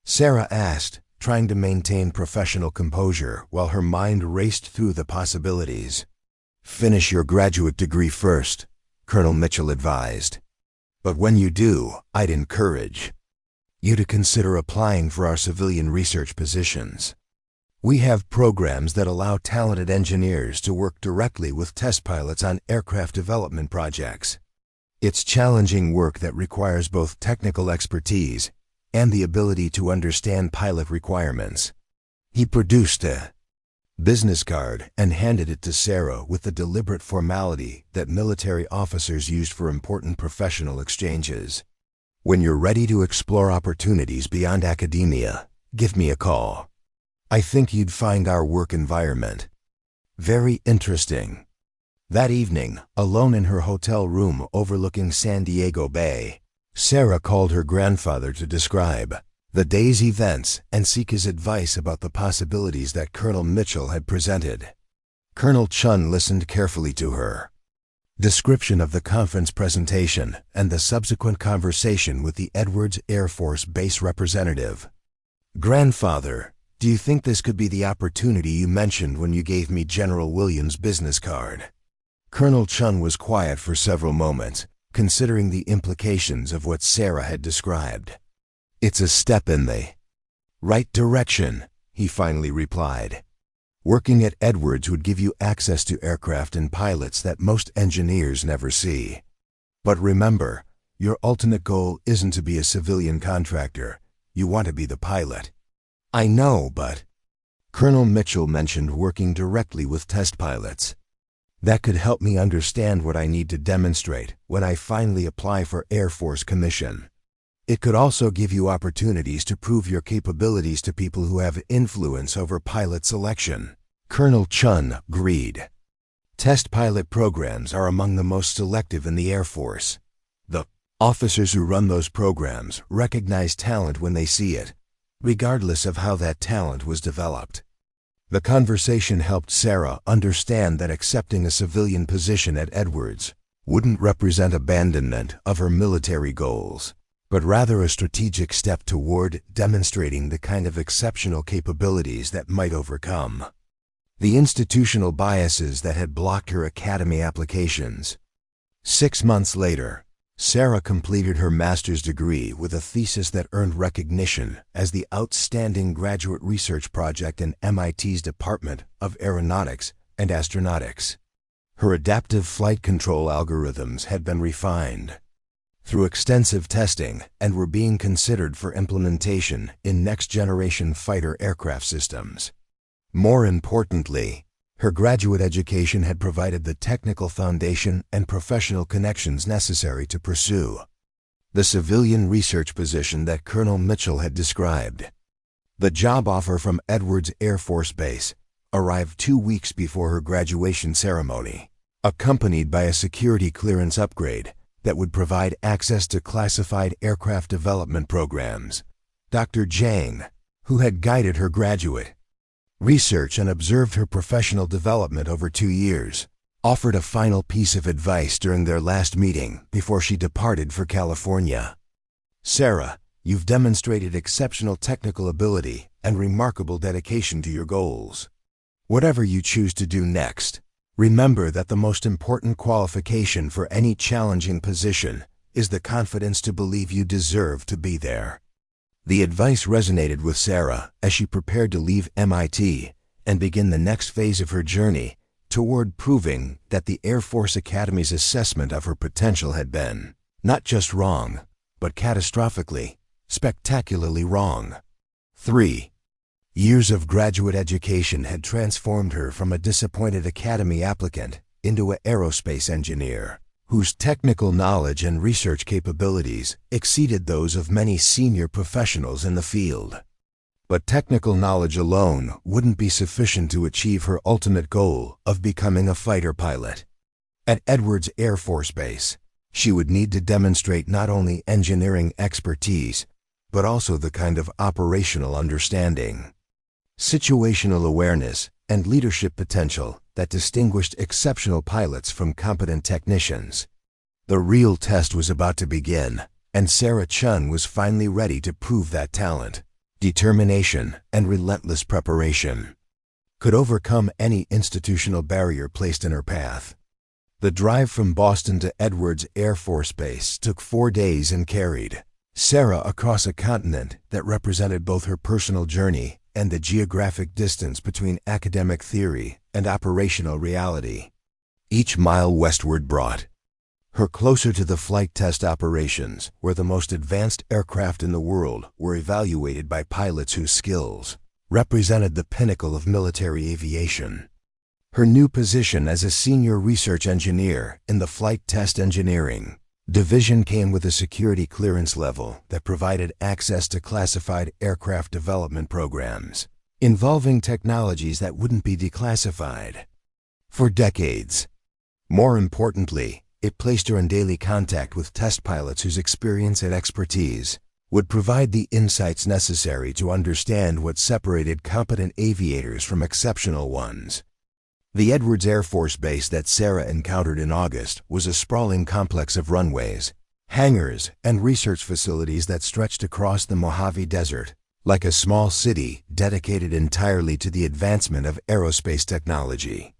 Sarah asked, trying to maintain professional composure while her mind raced through the possibilities. Finish your graduate degree first, Colonel Mitchell advised. But when you do, I'd encourage you to consider applying for our civilian research positions. We have programs that allow talented engineers to work directly with test pilots on aircraft development projects. It's challenging work that requires both technical expertise and the ability to understand pilot requirements. He produced a business card and handed it to Sarah with the deliberate formality that military officers used for important professional exchanges. When you're ready to explore opportunities beyond academia, give me a call. I think you'd find our work environment very interesting. That evening, alone in her hotel room overlooking San Diego Bay, Sarah called her grandfather to describe the day's events and seek his advice about the possibilities that Colonel Mitchell had presented. Colonel Chen listened carefully to her description of the conference presentation and the subsequent conversation with the Edwards Air Force Base representative. Grandfather, do you think this could be the opportunity you mentioned when you gave me General Williams' business card? Colonel Chen was quiet for several moments, considering the implications of what Sarah had described. It's a step in the right direction, he finally replied. Working at Edwards would give you access to aircraft and pilots that most engineers never see. But remember, your ultimate goal isn't to be a civilian contractor. You want to be the pilot. I know, but Colonel Mitchell mentioned working directly with test pilots. That could help me understand what I need to demonstrate when I finally apply for Air Force commission. It could also give you opportunities to prove your capabilities to people who have influence over pilot selection. Colonel Chen agreed. Test pilot programs are among the most selective in the Air Force. The officers who run those programs recognize talent when they see it, regardless of how that talent was developed. The conversation helped Sarah understand that accepting a civilian position at Edwards wouldn't represent abandonment of her military goals, but rather a strategic step toward demonstrating the kind of exceptional capabilities that might overcome the institutional biases that had blocked her academy applications. 6 months later, Sarah completed her master's degree with a thesis that earned recognition as the outstanding graduate research project in MIT's Department of Aeronautics and Astronautics. Her adaptive flight control algorithms had been refined through extensive testing and were being considered for implementation in next-generation fighter aircraft systems. More importantly, her graduate education had provided the technical foundation and professional connections necessary to pursue the civilian research position that Colonel Mitchell had described. The job offer from Edwards Air Force Base arrived 2 weeks before her graduation ceremony, accompanied by a security clearance upgrade that would provide access to classified aircraft development programs. Dr. Zhang, who had guided her graduate research and observed her professional development over 2 years, offered a final piece of advice during their last meeting before she departed for California. "Sarah, you've demonstrated exceptional technical ability and remarkable dedication to your goals. Whatever you choose to do next, remember that the most important qualification for any challenging position is the confidence to believe you deserve to be there." The advice resonated with Sarah as she prepared to leave MIT and begin the next phase of her journey toward proving that the Air Force Academy's assessment of her potential had been not just wrong, but catastrophically, spectacularly wrong. 3 years of graduate education had transformed her from a disappointed academy applicant into an aerospace engineer, whose technical knowledge and research capabilities exceeded those of many senior professionals in the field. But technical knowledge alone wouldn't be sufficient to achieve her ultimate goal of becoming a fighter pilot. At Edwards Air Force Base, she would need to demonstrate not only engineering expertise, but also the kind of operational understanding, situational awareness, and leadership potential that distinguished exceptional pilots from competent technicians. The real test was about to begin, and Sarah Chen was finally ready to prove that talent, determination, and relentless preparation could overcome any institutional barrier placed in her path. The drive from Boston to Edwards Air Force Base took 4 days and carried Sarah across a continent that represented both her personal journey and the geographic distance between academic theory and operational reality. Each mile westward brought her closer to the flight test operations, where the most advanced aircraft in the world were evaluated by pilots whose skills represented the pinnacle of military aviation. Her new position as a senior research engineer in the Flight Test Engineering division came with a security clearance level that provided access to classified aircraft development programs involving technologies that wouldn't be declassified for decades. More importantly, it placed her in daily contact with test pilots whose experience and expertise would provide the insights necessary to understand what separated competent aviators from exceptional ones. The Edwards Air Force Base that Sarah encountered in August was a sprawling complex of runways, hangars, and research facilities that stretched across the Mojave Desert, like a small city dedicated entirely to the advancement of aerospace technology.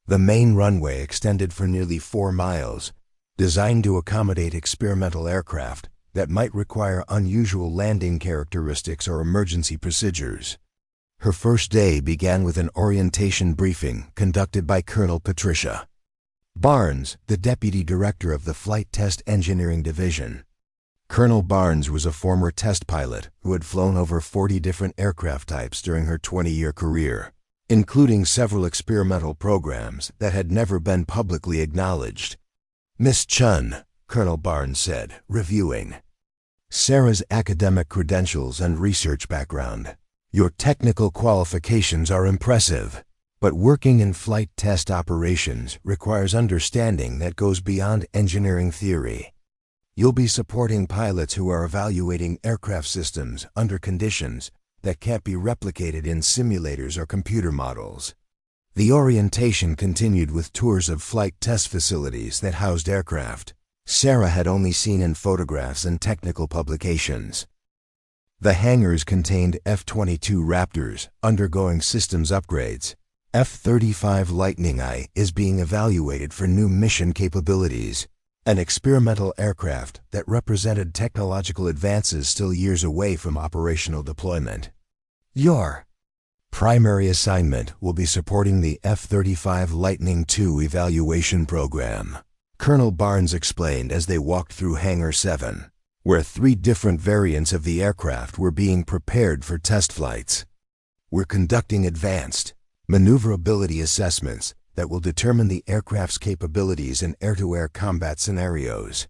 The main runway extended for nearly 4 miles, designed to accommodate experimental aircraft that might require unusual landing characteristics or emergency procedures. Her first day began with an orientation briefing conducted by Colonel Patricia Barnes, the Deputy Director of the Flight Test Engineering Division. Colonel Barnes was a former test pilot who had flown over 40 different aircraft types during her 20-year career, including several experimental programs that had never been publicly acknowledged. "Miss Chen," Colonel Barnes said, reviewing Sarah's academic credentials and research background, "your technical qualifications are impressive, but working in flight test operations requires understanding that goes beyond engineering theory. You'll be supporting pilots who are evaluating aircraft systems under conditions that can't be replicated in simulators or computer models." The orientation continued with tours of flight test facilities that housed aircraft Sarah had only seen in photographs and technical publications. The hangars contained F-22 Raptors undergoing systems upgrades. F-35 Lightning I is being evaluated for new mission capabilities, an experimental aircraft that represented technological advances still years away from operational deployment. Your primary assignment will be supporting the F-35 Lightning II evaluation program, Colonel Barnes explained as they walked through Hangar 7, where 3 different variants of the aircraft were being prepared for test flights. "We're conducting advanced maneuverability assessments that will determine the aircraft's capabilities in air-to-air combat scenarios.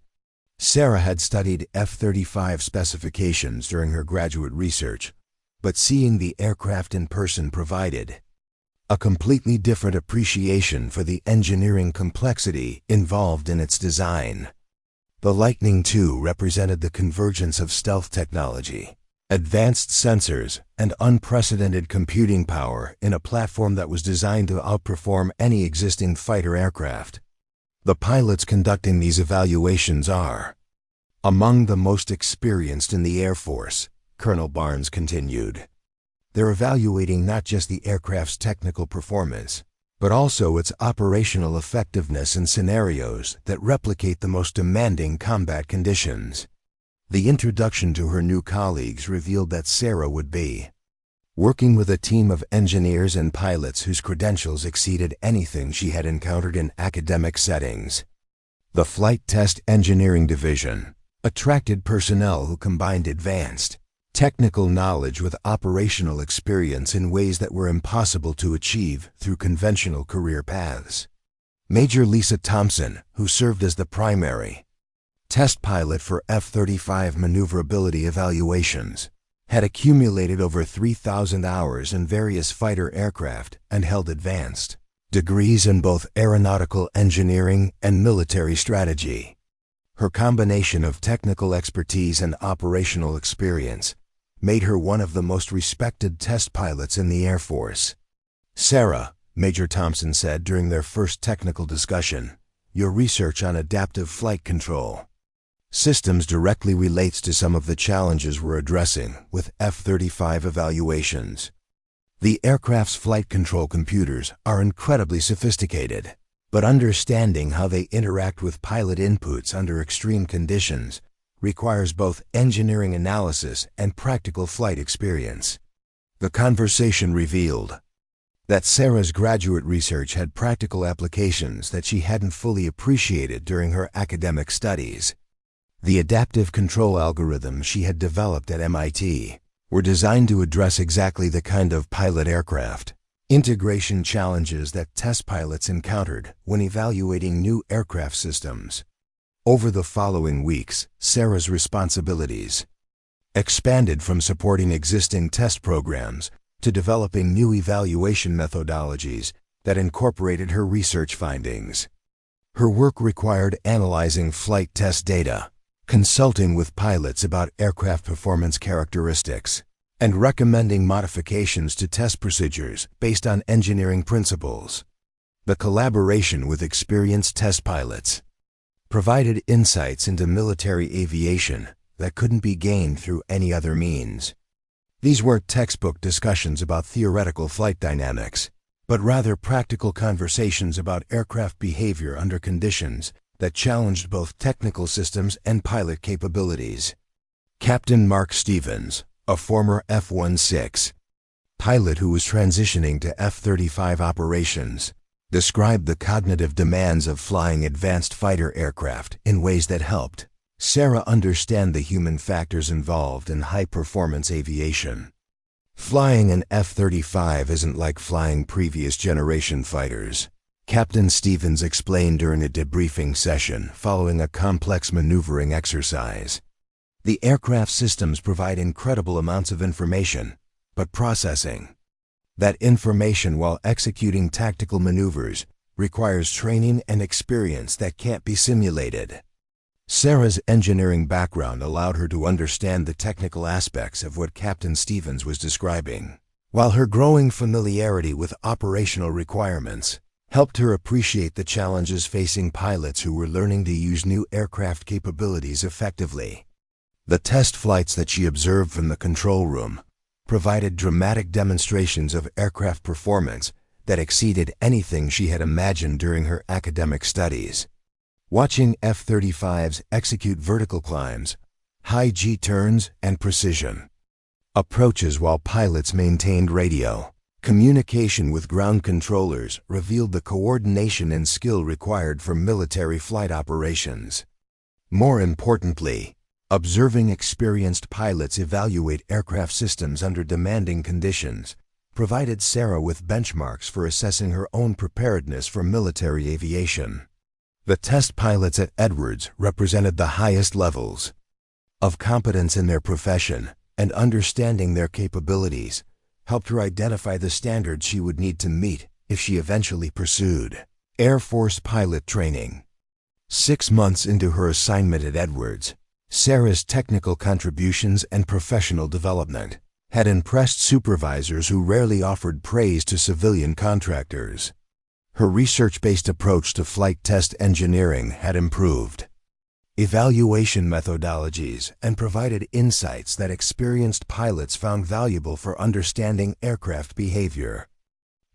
Sarah had studied F-35 specifications during her graduate research, but seeing the aircraft in person provided a completely different appreciation for the engineering complexity involved in its design. The Lightning II represented the convergence of stealth technology, advanced sensors, and unprecedented computing power in a platform that was designed to outperform any existing fighter aircraft. The pilots conducting these evaluations are among the most experienced in the Air Force, Colonel Barnes continued. They're evaluating not just the aircraft's technical performance, but also its operational effectiveness in scenarios that replicate the most demanding combat conditions. The introduction to her new colleagues revealed that Sarah would be working with a team of engineers and pilots whose credentials exceeded anything she had encountered in academic settings. The Flight Test Engineering Division attracted personnel who combined advanced technical knowledge with operational experience in ways that were impossible to achieve through conventional career paths. Major Lisa Thompson, who served as the primary test pilot for F-35 maneuverability evaluations, had accumulated over 3,000 hours in various fighter aircraft and held advanced degrees in both aeronautical engineering and military strategy. Her combination of technical expertise and operational experience made her one of the most respected test pilots in the Air Force. "Sarah," Major Thompson said during their first technical discussion, "your research on adaptive flight control systems directly relates to some of the challenges we're addressing with F-35 evaluations. The aircraft's flight control computers are incredibly sophisticated, but understanding how they interact with pilot inputs under extreme conditions requires both engineering analysis and practical flight experience." The conversation revealed that Sarah's graduate research had practical applications that she hadn't fully appreciated during her academic studies. The adaptive control algorithms she had developed at MIT were designed to address exactly the kind of pilot aircraft integration challenges that test pilots encountered when evaluating new aircraft systems. Over the following weeks, Sarah's responsibilities expanded from supporting existing test programs to developing new evaluation methodologies that incorporated her research findings. Her work required analyzing flight test data, consulting with pilots about aircraft performance characteristics, and recommending modifications to test procedures based on engineering principles. The collaboration with experienced test pilots provided insights into military aviation that couldn't be gained through any other means. These weren't textbook discussions about theoretical flight dynamics, but rather practical conversations about aircraft behavior under conditions that challenged both technical systems and pilot capabilities. Captain Mark Stevens, a former F-16 pilot who was transitioning to F-35 operations, described the cognitive demands of flying advanced fighter aircraft in ways that helped Sarah understand the human factors involved in high-performance aviation. "Flying an F-35 isn't like flying previous generation fighters," Captain Stevens explained during a debriefing session following a complex maneuvering exercise. "The aircraft systems provide incredible amounts of information, but processing that information while executing tactical maneuvers requires training and experience that can't be simulated." Sarah's engineering background allowed her to understand the technical aspects of what Captain Stevens was describing, while her growing familiarity with operational requirements helped her appreciate the challenges facing pilots who were learning to use new aircraft capabilities effectively. The test flights that she observed from the control room provided dramatic demonstrations of aircraft performance that exceeded anything she had imagined during her academic studies. Watching F-35s execute vertical climbs, high G-turns, and precision approaches while pilots maintained radio communication with ground controllers revealed the coordination and skill required for military flight operations. More importantly, observing experienced pilots evaluate aircraft systems under demanding conditions provided Sarah with benchmarks for assessing her own preparedness for military aviation. The test pilots at Edwards represented the highest levels of competence in their profession, and understanding their capabilities helped her identify the standards she would need to meet if she eventually pursued Air Force pilot training. 6 months into her assignment at Edwards, Sarah's technical contributions and professional development had impressed supervisors who rarely offered praise to civilian contractors. Her research-based approach to flight test engineering had improved evaluation methodologies and provided insights that experienced pilots found valuable for understanding aircraft behavior.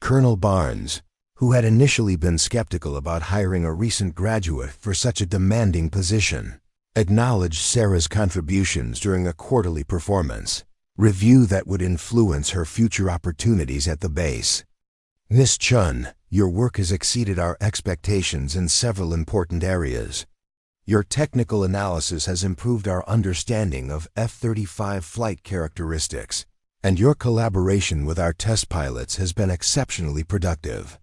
Colonel Barnes, who had initially been skeptical about hiring a recent graduate for such a demanding position, acknowledged Sarah's contributions during a quarterly performance review that would influence her future opportunities at the base. "Miss Chen, your work has exceeded our expectations in several important areas. Your technical analysis has improved our understanding of F-35 flight characteristics, and your collaboration with our test pilots has been exceptionally productive."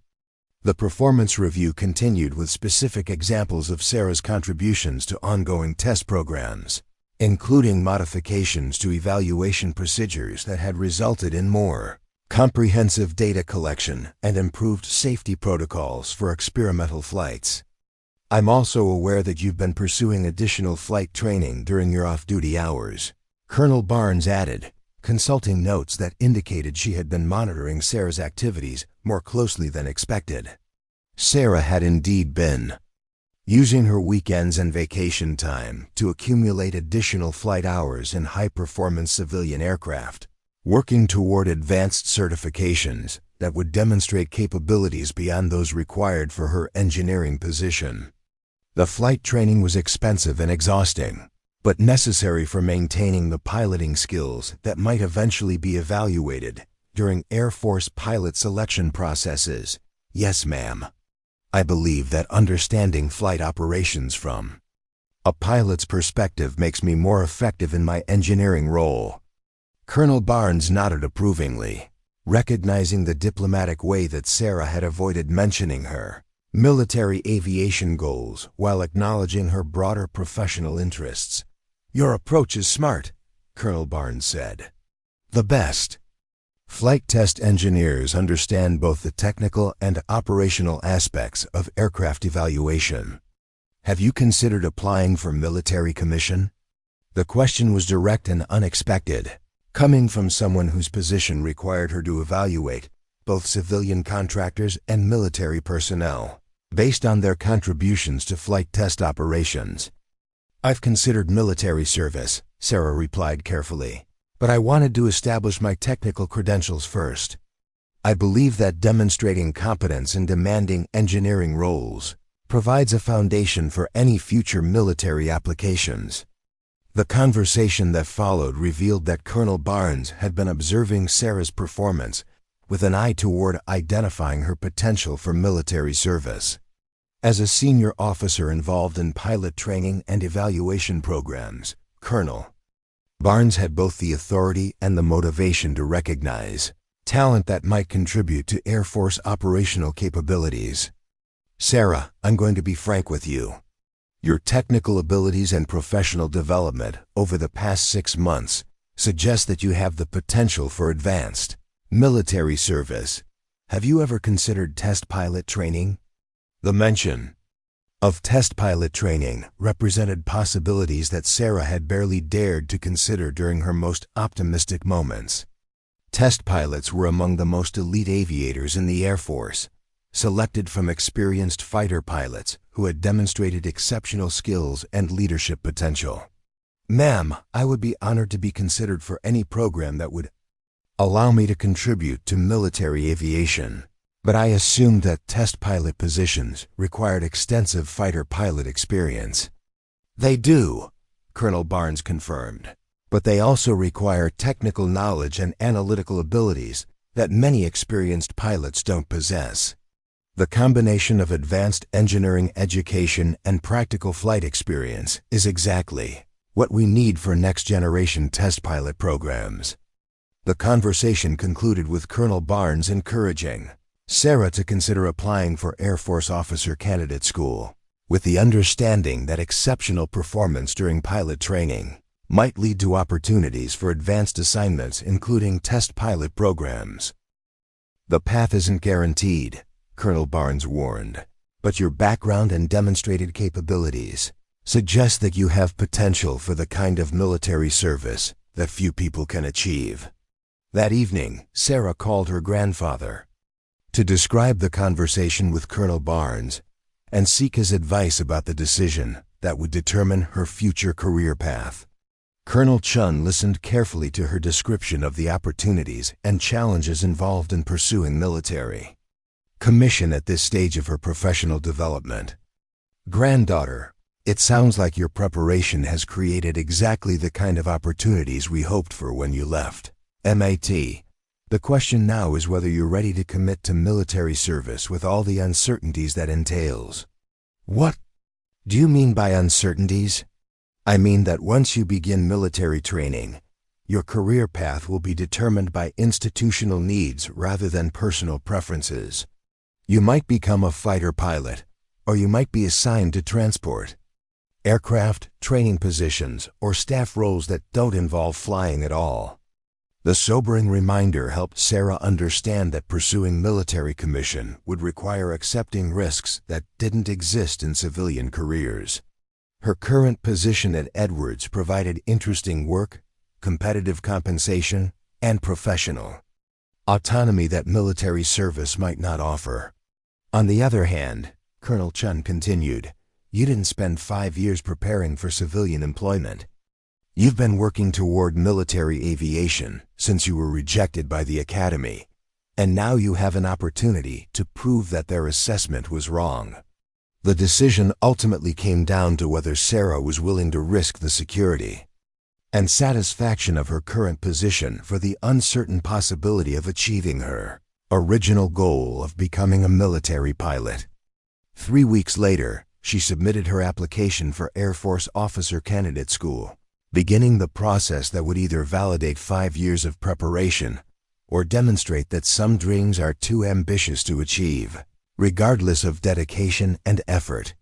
The performance review continued with specific examples of Sarah's contributions to ongoing test programs, including modifications to evaluation procedures that had resulted in more comprehensive data collection and improved safety protocols for experimental flights. "I'm also aware that you've been pursuing additional flight training during your off-duty hours," Colonel Barnes added, consulting notes that indicated she had been monitoring Sarah's activities more closely than expected. Sarah had indeed been using her weekends and vacation time to accumulate additional flight hours in high-performance civilian aircraft, working toward advanced certifications that would demonstrate capabilities beyond those required for her engineering position. The flight training was expensive and exhausting, but necessary for maintaining the piloting skills that might eventually be evaluated during Air Force pilot selection processes. "Yes, ma'am. I believe that understanding flight operations from a pilot's perspective makes me more effective in my engineering role." Colonel Barnes nodded approvingly, recognizing the diplomatic way that Sarah had avoided mentioning her military aviation goals while acknowledging her broader professional interests. "Your approach is smart," Colonel Barnes said. "The best." Flight test engineers understand both the technical and operational aspects of aircraft evaluation. "Have you considered applying for military commission?" The question was direct and unexpected, coming from someone whose position required her to evaluate both civilian contractors and military personnel based on their contributions to flight test operations. "I've considered military service," Sarah replied carefully, "but I wanted to establish my technical credentials first. I believe that demonstrating competence in demanding engineering roles provides a foundation for any future military applications." The conversation that followed revealed that Colonel Barnes had been observing Sarah's performance with an eye toward identifying her potential for military service. As a senior officer involved in pilot training and evaluation programs, Colonel Barnes had both the authority and the motivation to recognize talent that might contribute to Air Force operational capabilities. "Sarah, I'm going to be frank with you. Your technical abilities and professional development over the past 6 months suggest that you have the potential for advanced military service. Have you ever considered test pilot training?" The mention of test pilot training represented possibilities that Sarah had barely dared to consider during her most optimistic moments. Test pilots were among the most elite aviators in the Air Force, selected from experienced fighter pilots who had demonstrated exceptional skills and leadership potential. "Ma'am, I would be honored to be considered for any program that would allow me to contribute to military aviation, but I assumed that test pilot positions required extensive fighter pilot experience." "They do," Colonel Barnes confirmed, "but they also require technical knowledge and analytical abilities that many experienced pilots don't possess. The combination of advanced engineering education and practical flight experience is exactly what we need for next-generation test pilot programs." The conversation concluded with Colonel Barnes encouraging Sarah to consider applying for Air Force Officer Candidate School, with the understanding that exceptional performance during pilot training might lead to opportunities for advanced assignments, including test pilot programs. The path isn't guaranteed, Colonel Barnes warned, but your background and demonstrated capabilities suggest that you have potential for the kind of military service that few people can achieve. That evening, Sarah called her grandfather to describe the conversation with Colonel Barnes and seek his advice about the decision that would determine her future career path. Colonel Chen listened carefully to her description of the opportunities and challenges involved in pursuing military commission at this stage of her professional development. Granddaughter, it sounds like your preparation has created exactly the kind of opportunities we hoped for when you left MAT. The question now is whether you're ready to commit to military service with all the uncertainties that entails. What do you mean by uncertainties? I mean that once you begin military training, your career path will be determined by institutional needs rather than personal preferences. You might become a fighter pilot, or you might be assigned to transport, aircraft, training positions, or staff roles that don't involve flying at all. The sobering reminder helped Sarah understand that pursuing military commission would require accepting risks that didn't exist in civilian careers. Her current position at Edwards provided interesting work, competitive compensation, and professional autonomy that military service might not offer. On the other hand, Colonel Chen continued, you didn't spend 5 years preparing for civilian employment. You've been working toward military aviation since you were rejected by the academy, and now you have an opportunity to prove that their assessment was wrong. The decision ultimately came down to whether Sarah was willing to risk the security and satisfaction of her current position for the uncertain possibility of achieving her original goal of becoming a military pilot. 3 weeks later, she submitted her application for Air Force Officer Candidate School, beginning the process that would either validate 5 years of preparation or demonstrate that some dreams are too ambitious to achieve, regardless of dedication and effort.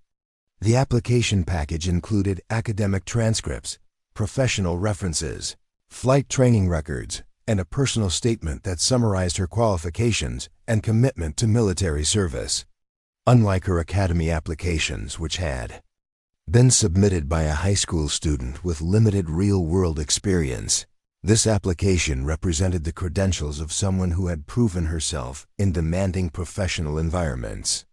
The application package included academic transcripts, professional references, flight training records, and a personal statement that summarized her qualifications and commitment to military service. Unlike her academy applications, which had been submitted by a high school student with limited real-world experience, this application represented the credentials of someone who had proven herself in demanding professional environments.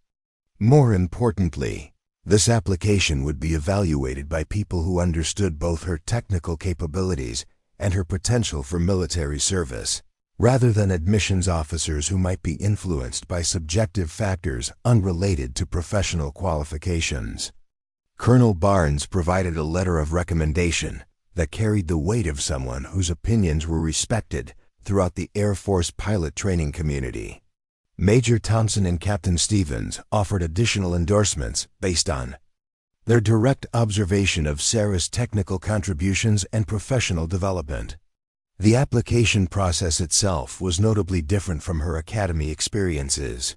More importantly, this application would be evaluated by people who understood both her technical capabilities and her potential for military service, rather than admissions officers who might be influenced by subjective factors unrelated to professional qualifications. Colonel Barnes provided a letter of recommendation that carried the weight of someone whose opinions were respected throughout the Air Force pilot training community. Major Thompson and Captain Stevens offered additional endorsements based on their direct observation of Sarah's technical contributions and professional development. The application process itself was notably different from her academy experiences.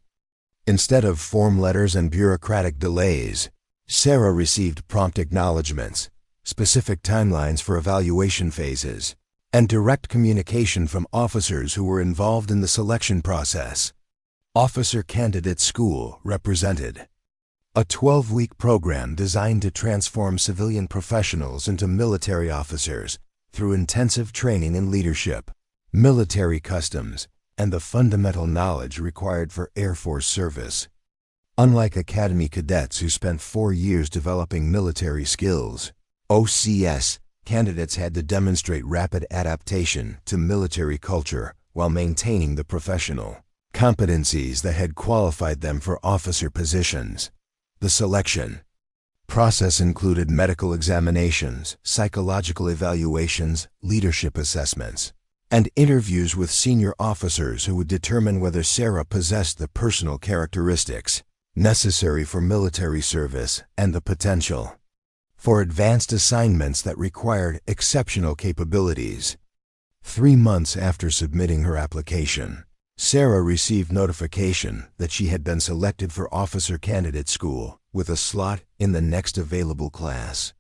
Instead of form letters and bureaucratic delays, Sarah received prompt acknowledgments, specific timelines for evaluation phases, and direct communication from officers who were involved in the selection process. Officer Candidate School represented a 12-week program designed to transform civilian professionals into military officers through intensive training in leadership, military customs, and the fundamental knowledge required for Air Force service. Unlike Academy cadets who spent 4 years developing military skills, OCS candidates had to demonstrate rapid adaptation to military culture while maintaining the professional competencies that had qualified them for officer positions. The selection process included medical examinations, psychological evaluations, leadership assessments, and interviews with senior officers who would determine whether Sarah possessed the personal characteristics necessary for military service and the potential for advanced assignments that required exceptional capabilities. 3 months after submitting her application, Sarah received notification that she had been selected for Officer Candidate School. with a slot in the next available class.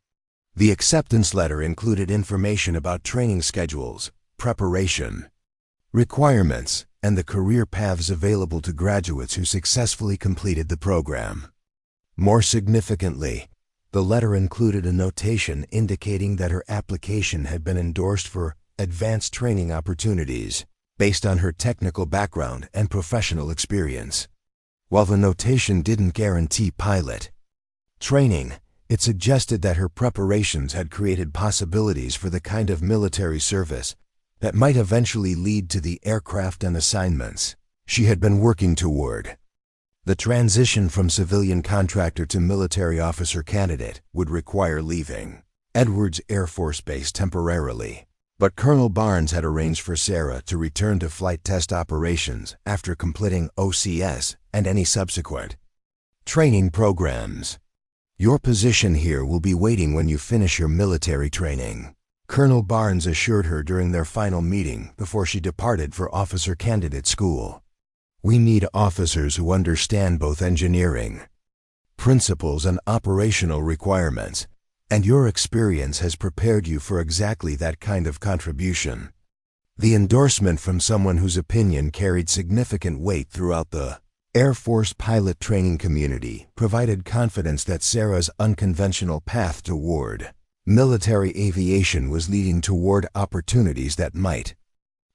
The acceptance letter included information about training schedules, preparation, requirements, and the career paths available to graduates who successfully completed the program. More significantly, the letter included a notation indicating that her application had been endorsed for advanced training opportunities based on her technical background and professional experience. While the notation didn't guarantee pilot training, it suggested that her preparations had created possibilities for the kind of military service that might eventually lead to the aircraft and assignments she had been working toward. The transition from civilian contractor to military officer candidate would require leaving Edwards Air Force Base temporarily, but Colonel Barnes had arranged for Sarah to return to flight test operations after completing OCS and any subsequent training programs. Your position here will be waiting when you finish your military training, Colonel Barnes assured her during their final meeting before she departed for officer candidate school. We need officers who understand both engineering principles and operational requirements, and your experience has prepared you for exactly that kind of contribution. The endorsement from someone whose opinion carried significant weight throughout the Air Force pilot training community provided confidence that Sarah's unconventional path toward military aviation was leading toward opportunities that might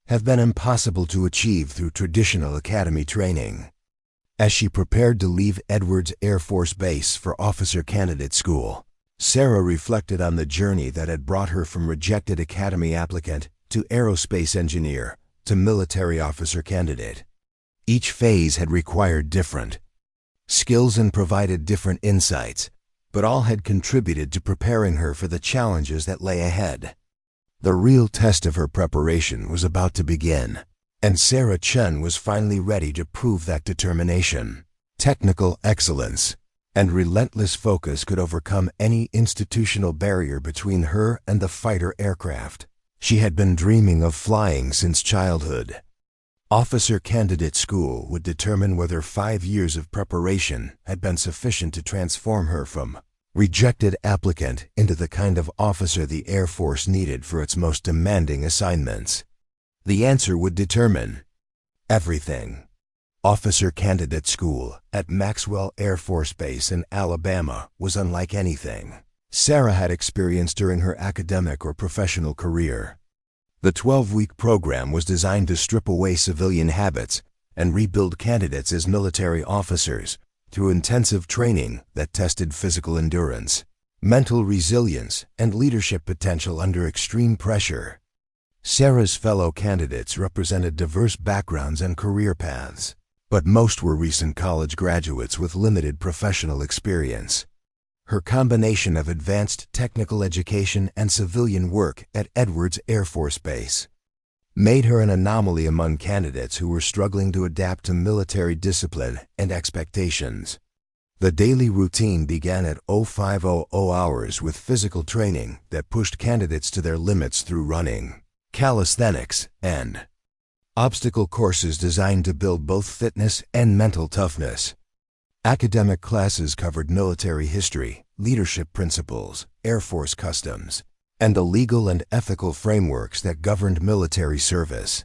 have been impossible to achieve through traditional academy training. As she prepared to leave Edwards Air Force Base for officer candidate school, Sarah reflected on the journey that had brought her from rejected academy applicant to aerospace engineer to military officer candidate. Each phase had required different skills and provided different insights, but all had contributed to preparing her for the challenges that lay ahead. The real test of her preparation was about to begin, and Sarah Chen was finally ready to prove that determination, technical excellence, and relentless focus could overcome any institutional barrier between her and the fighter aircraft she had been dreaming of flying since childhood. Officer candidate school would determine whether 5 years of preparation had been sufficient to transform her from rejected applicant into the kind of officer the Air Force needed for its most demanding assignments. The answer would determine everything. Officer candidate school at Maxwell Air Force Base in Alabama was unlike anything Sarah had experienced during her academic or professional career. The 12-week program was designed to strip away civilian habits and rebuild candidates as military officers through intensive training that tested physical endurance, mental resilience, and leadership potential under extreme pressure. Sarah's fellow candidates represented diverse backgrounds and career paths, but most were recent college graduates with limited professional experience. Her combination of advanced technical education and civilian work at Edwards Air Force Base made her an anomaly among candidates who were struggling to adapt to military discipline and expectations. The daily routine began at 0500 hours with physical training that pushed candidates to their limits through running, calisthenics, and obstacle courses designed to build both fitness and mental toughness. Academic classes covered military history, leadership principles, Air Force customs, and the legal and ethical frameworks that governed military service.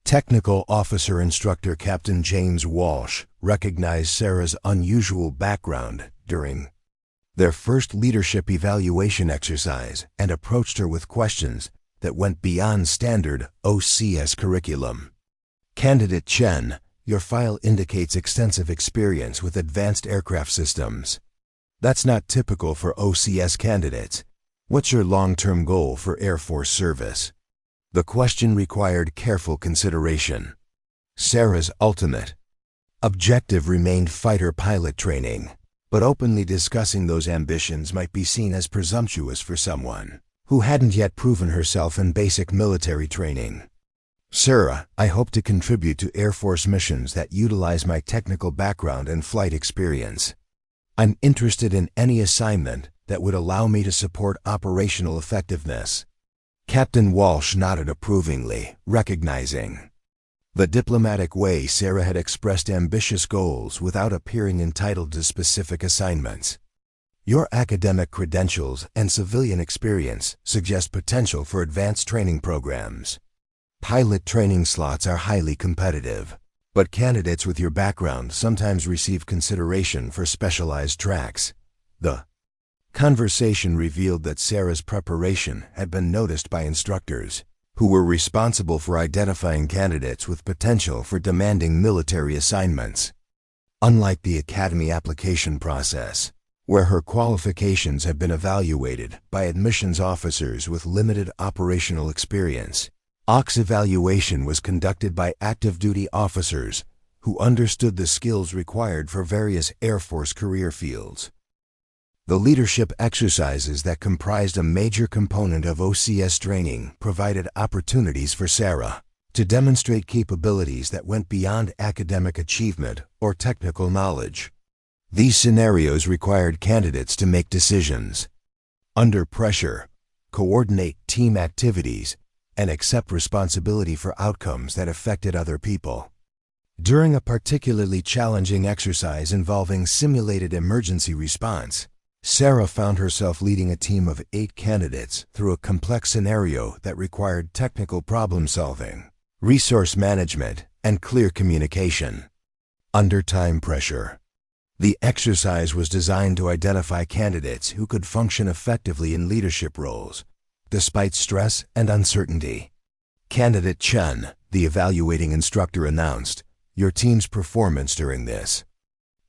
Technical officer instructor Captain James Walsh recognized Sarah's unusual background during their first leadership evaluation exercise and approached her with questions that went beyond standard OCS curriculum. Candidate Chen, your file indicates extensive experience with advanced aircraft systems. That's not typical for OCS candidates. What's your long-term goal for Air Force service? The question required careful consideration. Sarah's ultimate objective remained fighter pilot training, but openly discussing those ambitions might be seen as presumptuous for someone who hadn't yet proven herself in basic military training. Sarah, I hope to contribute to Air Force missions that utilize my technical background and flight experience. I'm interested in any assignment that would allow me to support operational effectiveness. Captain Walsh nodded approvingly, recognizing The diplomatic way Sarah had expressed ambitious goals without appearing entitled to specific assignments. Your academic credentials and civilian experience suggest potential for advanced training programs. Pilot training slots are highly competitive, but candidates with your background sometimes receive consideration for specialized tracks. The conversation revealed that Sarah's preparation had been noticed by instructors, who were responsible for identifying candidates with potential for demanding military assignments. Unlike the academy application process, where her qualifications had been evaluated by admissions officers with limited operational experience, AUX evaluation was conducted by active duty officers who understood the skills required for various Air Force career fields. The leadership exercises that comprised a major component of OCS training provided opportunities for Sarah to demonstrate capabilities that went beyond academic achievement or technical knowledge. These scenarios required candidates to make decisions under pressure, coordinate team activities, and accept responsibility for outcomes that affected other people. During a particularly challenging exercise involving simulated emergency response, Sarah found herself leading a team of 8 candidates through a complex scenario that required technical problem solving, resource management, and clear communication. Under time pressure. The exercise was designed to identify candidates who could function effectively in leadership roles, despite stress and uncertainty. Candidate Chen, the evaluating instructor, announced, "Your team's performance during this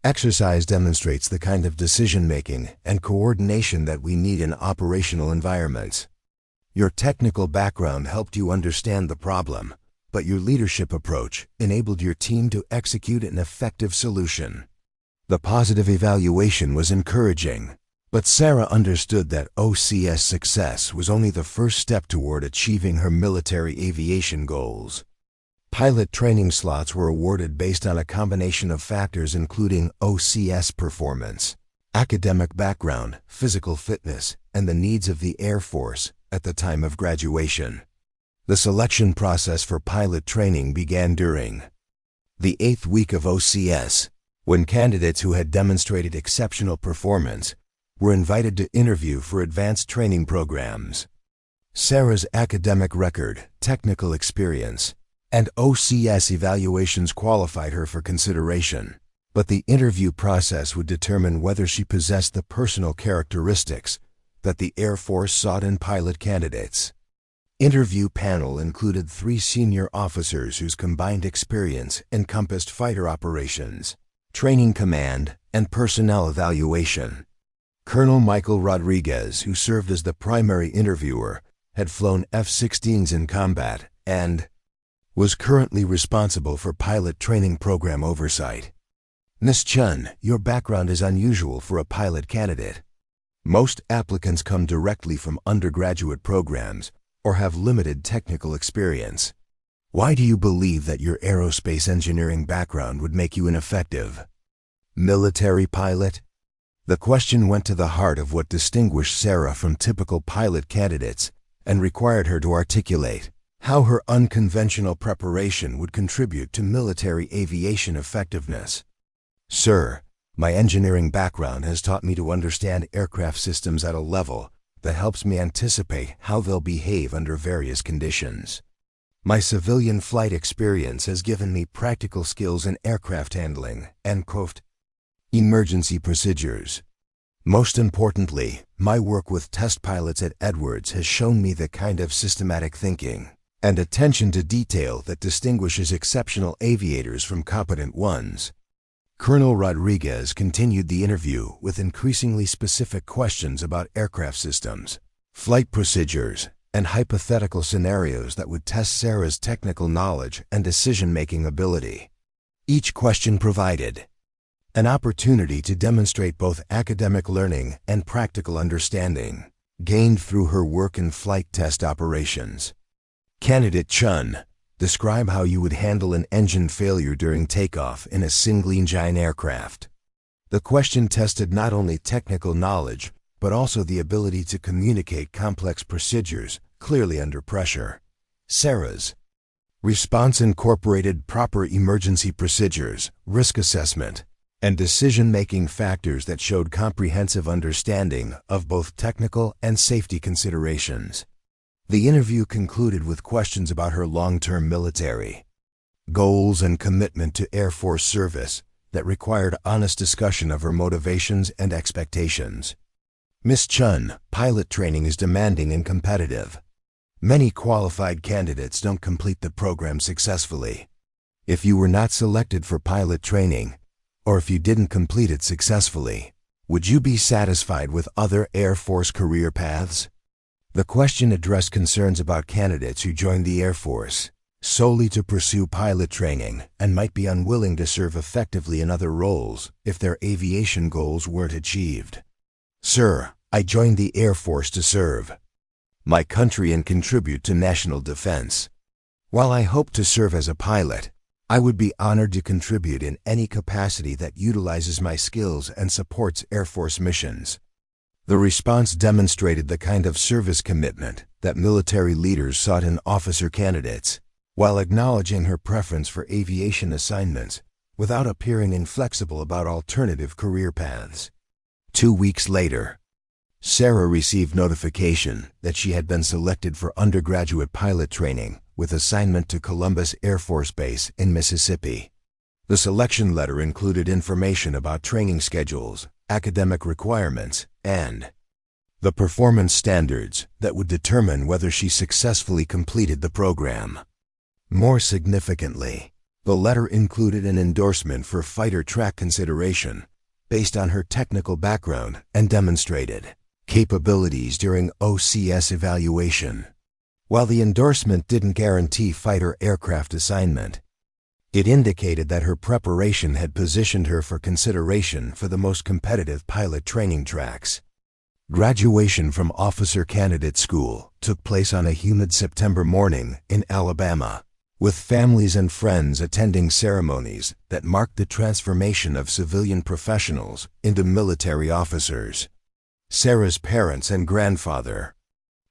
exercise demonstrates the kind of decision-making and coordination that we need in operational environments. Your technical background helped you understand the problem, but your leadership approach enabled your team to execute an effective solution." The positive evaluation was encouraging, but Sarah understood that OCS success was only the first step toward achieving her military aviation goals. Pilot training slots were awarded based on a combination of factors including OCS performance, academic background, physical fitness, and the needs of the Air Force at the time of graduation. The selection process for pilot training began during the 8th week of OCS, when candidates who had demonstrated exceptional performance were invited to interview for advanced training programs. Sarah's academic record, technical experience, and OCS evaluations qualified her for consideration, but the interview process would determine whether she possessed the personal characteristics that the Air Force sought in pilot candidates. Interview panel included 3 senior officers whose combined experience encompassed fighter operations, training command, and personnel evaluation. Colonel Michael Rodriguez, who served as the primary interviewer, had flown F-16s in combat and was currently responsible for pilot training program oversight. "Ms. Chen, your background is unusual for a pilot candidate. Most applicants come directly from undergraduate programs or have limited technical experience. Why do you believe that your aerospace engineering background would make you an effective military pilot?" The question went to the heart of what distinguished Sarah from typical pilot candidates and required her to articulate how her unconventional preparation would contribute to military aviation effectiveness. "Sir, my engineering background has taught me to understand aircraft systems at a level that helps me anticipate how they'll behave under various conditions. My civilian flight experience has given me practical skills in aircraft handling and emergency procedures. Most importantly, my work with test pilots at Edwards has shown me the kind of systematic thinking and attention to detail that distinguishes exceptional aviators from competent ones." Colonel Rodriguez continued the interview with increasingly specific questions about aircraft systems, flight procedures, and hypothetical scenarios that would test Sarah's technical knowledge and decision-making ability. Each question provided an opportunity to demonstrate both academic learning and practical understanding gained through her work in flight test operations. Candidate Chen, describe how you would handle an engine failure during takeoff in a single-engine aircraft. The question tested not only technical knowledge, but also the ability to communicate complex procedures clearly under pressure. Sarah's Response incorporated proper emergency procedures, risk assessment, and decision-making factors that showed comprehensive understanding of both technical and safety considerations. The interview concluded with questions about her long-term military goals and commitment to Air Force service that required honest discussion of her motivations and expectations. Ms. Chen, pilot training is demanding and competitive. Many qualified candidates don't complete the program successfully. If you were not selected for pilot training, or if you didn't complete it successfully, would you be satisfied with other Air Force career paths? The question addressed concerns about candidates who joined the Air Force solely to pursue pilot training and might be unwilling to serve effectively in other roles if their aviation goals weren't achieved. Sir, I joined the Air Force to serve my country and contribute to national defense. While I hope to serve as a pilot, I would be honored to contribute in any capacity that utilizes my skills and supports Air Force missions. The response demonstrated the kind of service commitment that military leaders sought in officer candidates, while acknowledging her preference for aviation assignments without appearing inflexible about alternative career paths. 2 weeks later, Sarah received notification that she had been selected for undergraduate pilot training with assignment to Columbus Air Force Base in Mississippi. The selection letter included information about training schedules, academic requirements, and the performance standards that would determine whether she successfully completed the program. More significantly, the letter included an endorsement for fighter track consideration based on her technical background and demonstrated capabilities during OCS evaluation. While the endorsement didn't guarantee fighter aircraft assignment, it indicated that her preparation had positioned her for consideration for the most competitive pilot training tracks. Graduation from Officer Candidate School took place on a humid September morning in Alabama, with families and friends attending ceremonies that marked the transformation of civilian professionals into military officers. Sarah's parents and grandfather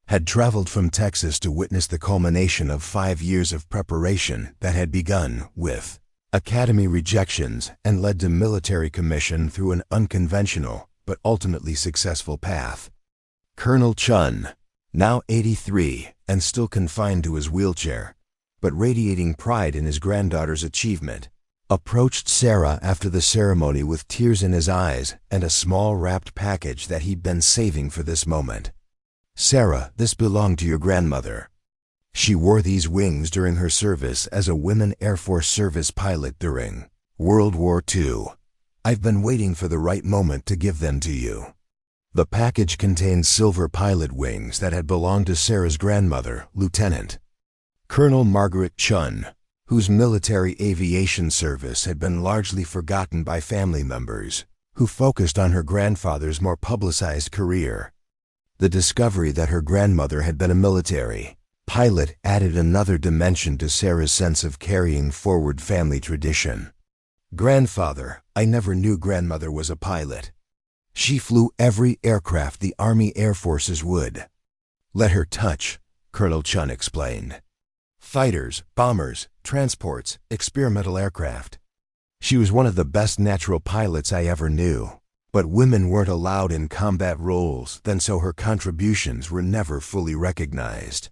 had traveled from Texas to witness the culmination of 5 years of preparation that had begun with academy rejections and led to military commission through an unconventional but ultimately successful path. Colonel Chen, now 83 and still confined to his wheelchair, but radiating pride in his granddaughter's achievement, approached Sarah after the ceremony with tears in his eyes and a small wrapped package that he'd been saving for this moment. Sarah, this belonged to your grandmother. She wore these wings during her service as a Women Air Force Service pilot during World War II. I've been waiting for the right moment to give them to you. The package contained silver pilot wings that had belonged to Sarah's grandmother, Lieutenant Colonel Margaret Chen, whose military aviation service had been largely forgotten by family members, who focused on her grandfather's more publicized career. The discovery that her grandmother had been a military pilot added another dimension to Sarah's sense of carrying forward family tradition. Grandfather, I never knew grandmother was a pilot. She flew every aircraft the Army Air Forces would let her touch, Colonel Chen explained. Fighters, bombers, transports, experimental aircraft. She was one of the best natural pilots I ever knew, but women weren't allowed in combat roles, so her contributions were never fully recognized.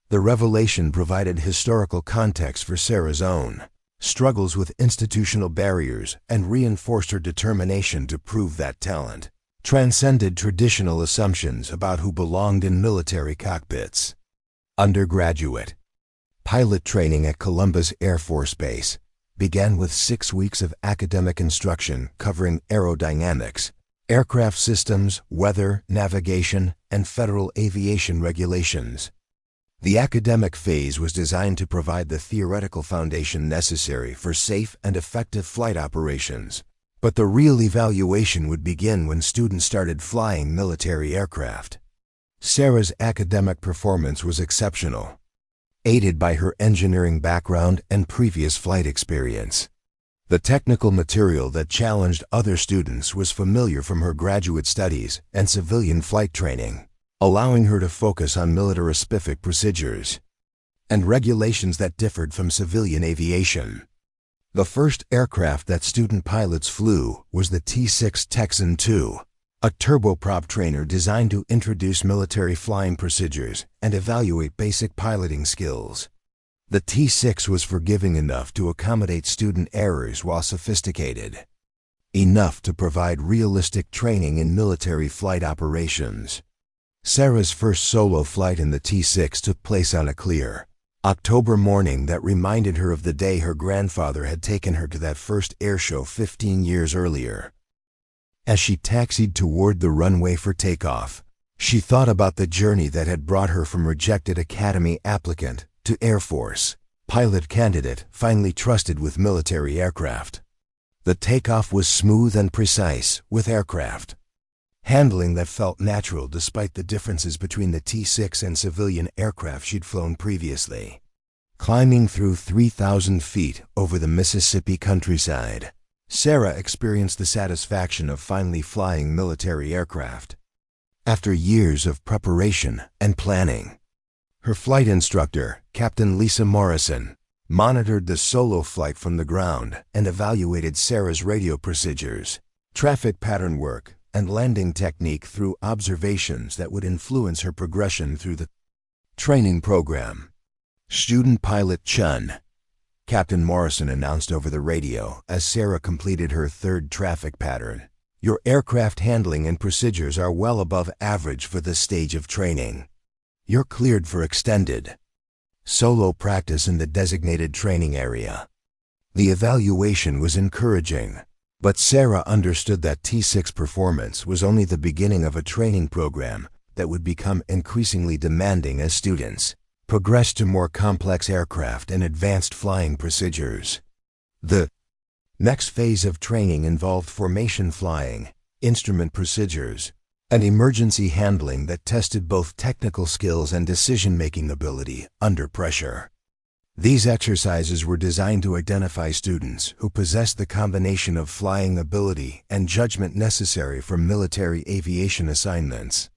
The revelation provided historical context for Sarah's own struggles with institutional barriers and reinforced her determination to prove that talent transcended traditional assumptions about who belonged in military cockpits. Undergraduate pilot training at Columbus Air Force Base began with 6 weeks of academic instruction covering aerodynamics, aircraft systems, weather, navigation, and federal aviation regulations. The academic phase was designed to provide the theoretical foundation necessary for safe and effective flight operations, but the real evaluation would begin when students started flying military aircraft. Sarah's academic performance was exceptional, aided by her engineering background and previous flight experience. The technical material that challenged other students was familiar from her graduate studies and civilian flight training, allowing her to focus on military-specific procedures. and regulations that differed from civilian aviation. The first aircraft that student pilots flew was the T-6 Texan II, a turboprop trainer designed to introduce military flying procedures and evaluate basic piloting skills. The T-6 was forgiving enough to accommodate student errors while sophisticated enough to provide realistic training in military flight operations. Sarah's first solo flight in the T-6 took place on a clear October morning that reminded her of the day her grandfather had taken her to that first airshow 15 years earlier. As she taxied toward the runway for takeoff, she thought about the journey that had brought her from rejected academy applicant to Air Force pilot candidate finally trusted with military aircraft. The takeoff was smooth and precise, with aircraft handling that felt natural despite the differences between the T-6 and civilian aircraft she'd flown previously. Climbing through 3,000 feet over the Mississippi countryside, Sarah experienced the satisfaction of finally flying military aircraft. After years of preparation and planning, her flight instructor, Captain Lisa Morrison, monitored the solo flight from the ground and evaluated Sarah's radio procedures, traffic pattern work, and landing technique through observations that would influence her progression through the training program. Student pilot Chen, Captain Morrison announced over the radio as Sarah completed her third traffic pattern. Your aircraft handling and procedures are well above average for this stage of training. You're cleared for extended solo practice in the designated training area. The evaluation was encouraging, but Sarah understood that T-6 performance was only the beginning of a training program that would become increasingly demanding as students progressed to more complex aircraft and advanced flying procedures. The next phase of training involved formation flying, instrument procedures, and emergency handling that tested both technical skills and decision-making ability under pressure. These exercises were designed to identify students who possessed the combination of flying ability and judgment necessary for military aviation assignments.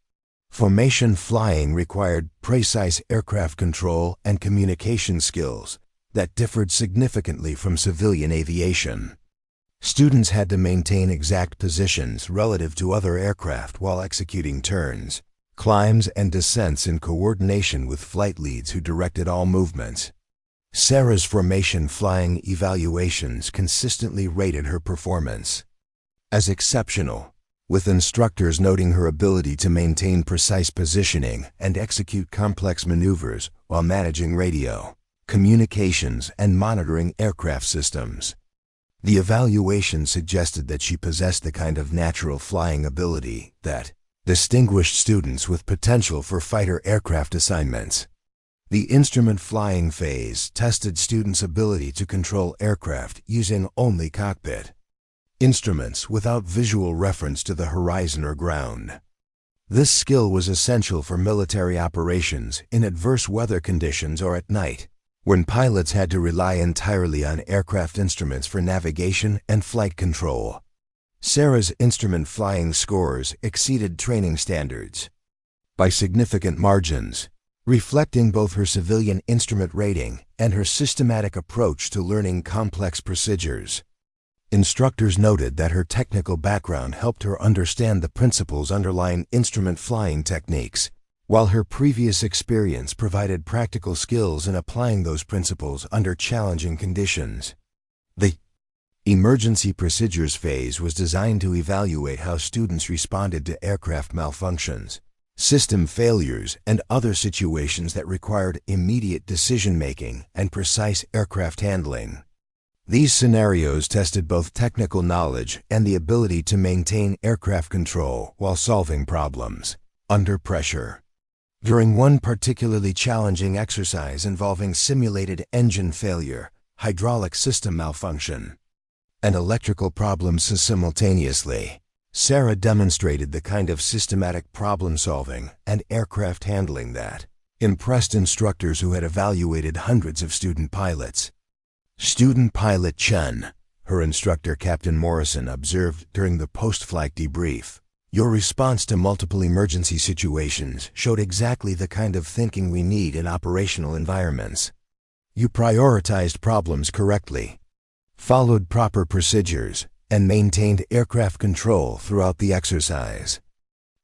Formation flying required precise aircraft control and communication skills that differed significantly from civilian aviation. Students had to maintain exact positions relative to other aircraft while executing turns, climbs, and descents in coordination with flight leads who directed all movements. Sarah's formation flying evaluations consistently rated her performance as exceptional, with instructors noting her ability to maintain precise positioning and execute complex maneuvers while managing radio, communications, and monitoring aircraft systems. The evaluation suggested that she possessed the kind of natural flying ability that distinguished students with potential for fighter aircraft assignments. The instrument flying phase tested students' ability to control aircraft using only cockpit instruments without visual reference to the horizon or ground. This skill was essential for military operations in adverse weather conditions or at night, when pilots had to rely entirely on aircraft instruments for navigation and flight control. Sarah's instrument flying scores exceeded training standards by significant margins, reflecting both her civilian instrument rating and her systematic approach to learning complex procedures. Instructors noted that her technical background helped her understand the principles underlying instrument flying techniques, while her previous experience provided practical skills in applying those principles under challenging conditions. The emergency procedures phase was designed to evaluate how students responded to aircraft malfunctions, system failures, and other situations that required immediate decision-making and precise aircraft handling. These scenarios tested both technical knowledge and the ability to maintain aircraft control while solving problems under pressure. During one particularly challenging exercise involving simulated engine failure, hydraulic system malfunction, and electrical problems simultaneously, Sarah demonstrated the kind of systematic problem-solving and aircraft handling that impressed instructors who had evaluated hundreds of student pilots. Student pilot Chen, her instructor Captain Morrison, observed during the post-flight debrief, Your response to multiple emergency situations showed exactly the kind of thinking we need in operational environments. You prioritized problems correctly, followed proper procedures, and maintained aircraft control throughout the exercise.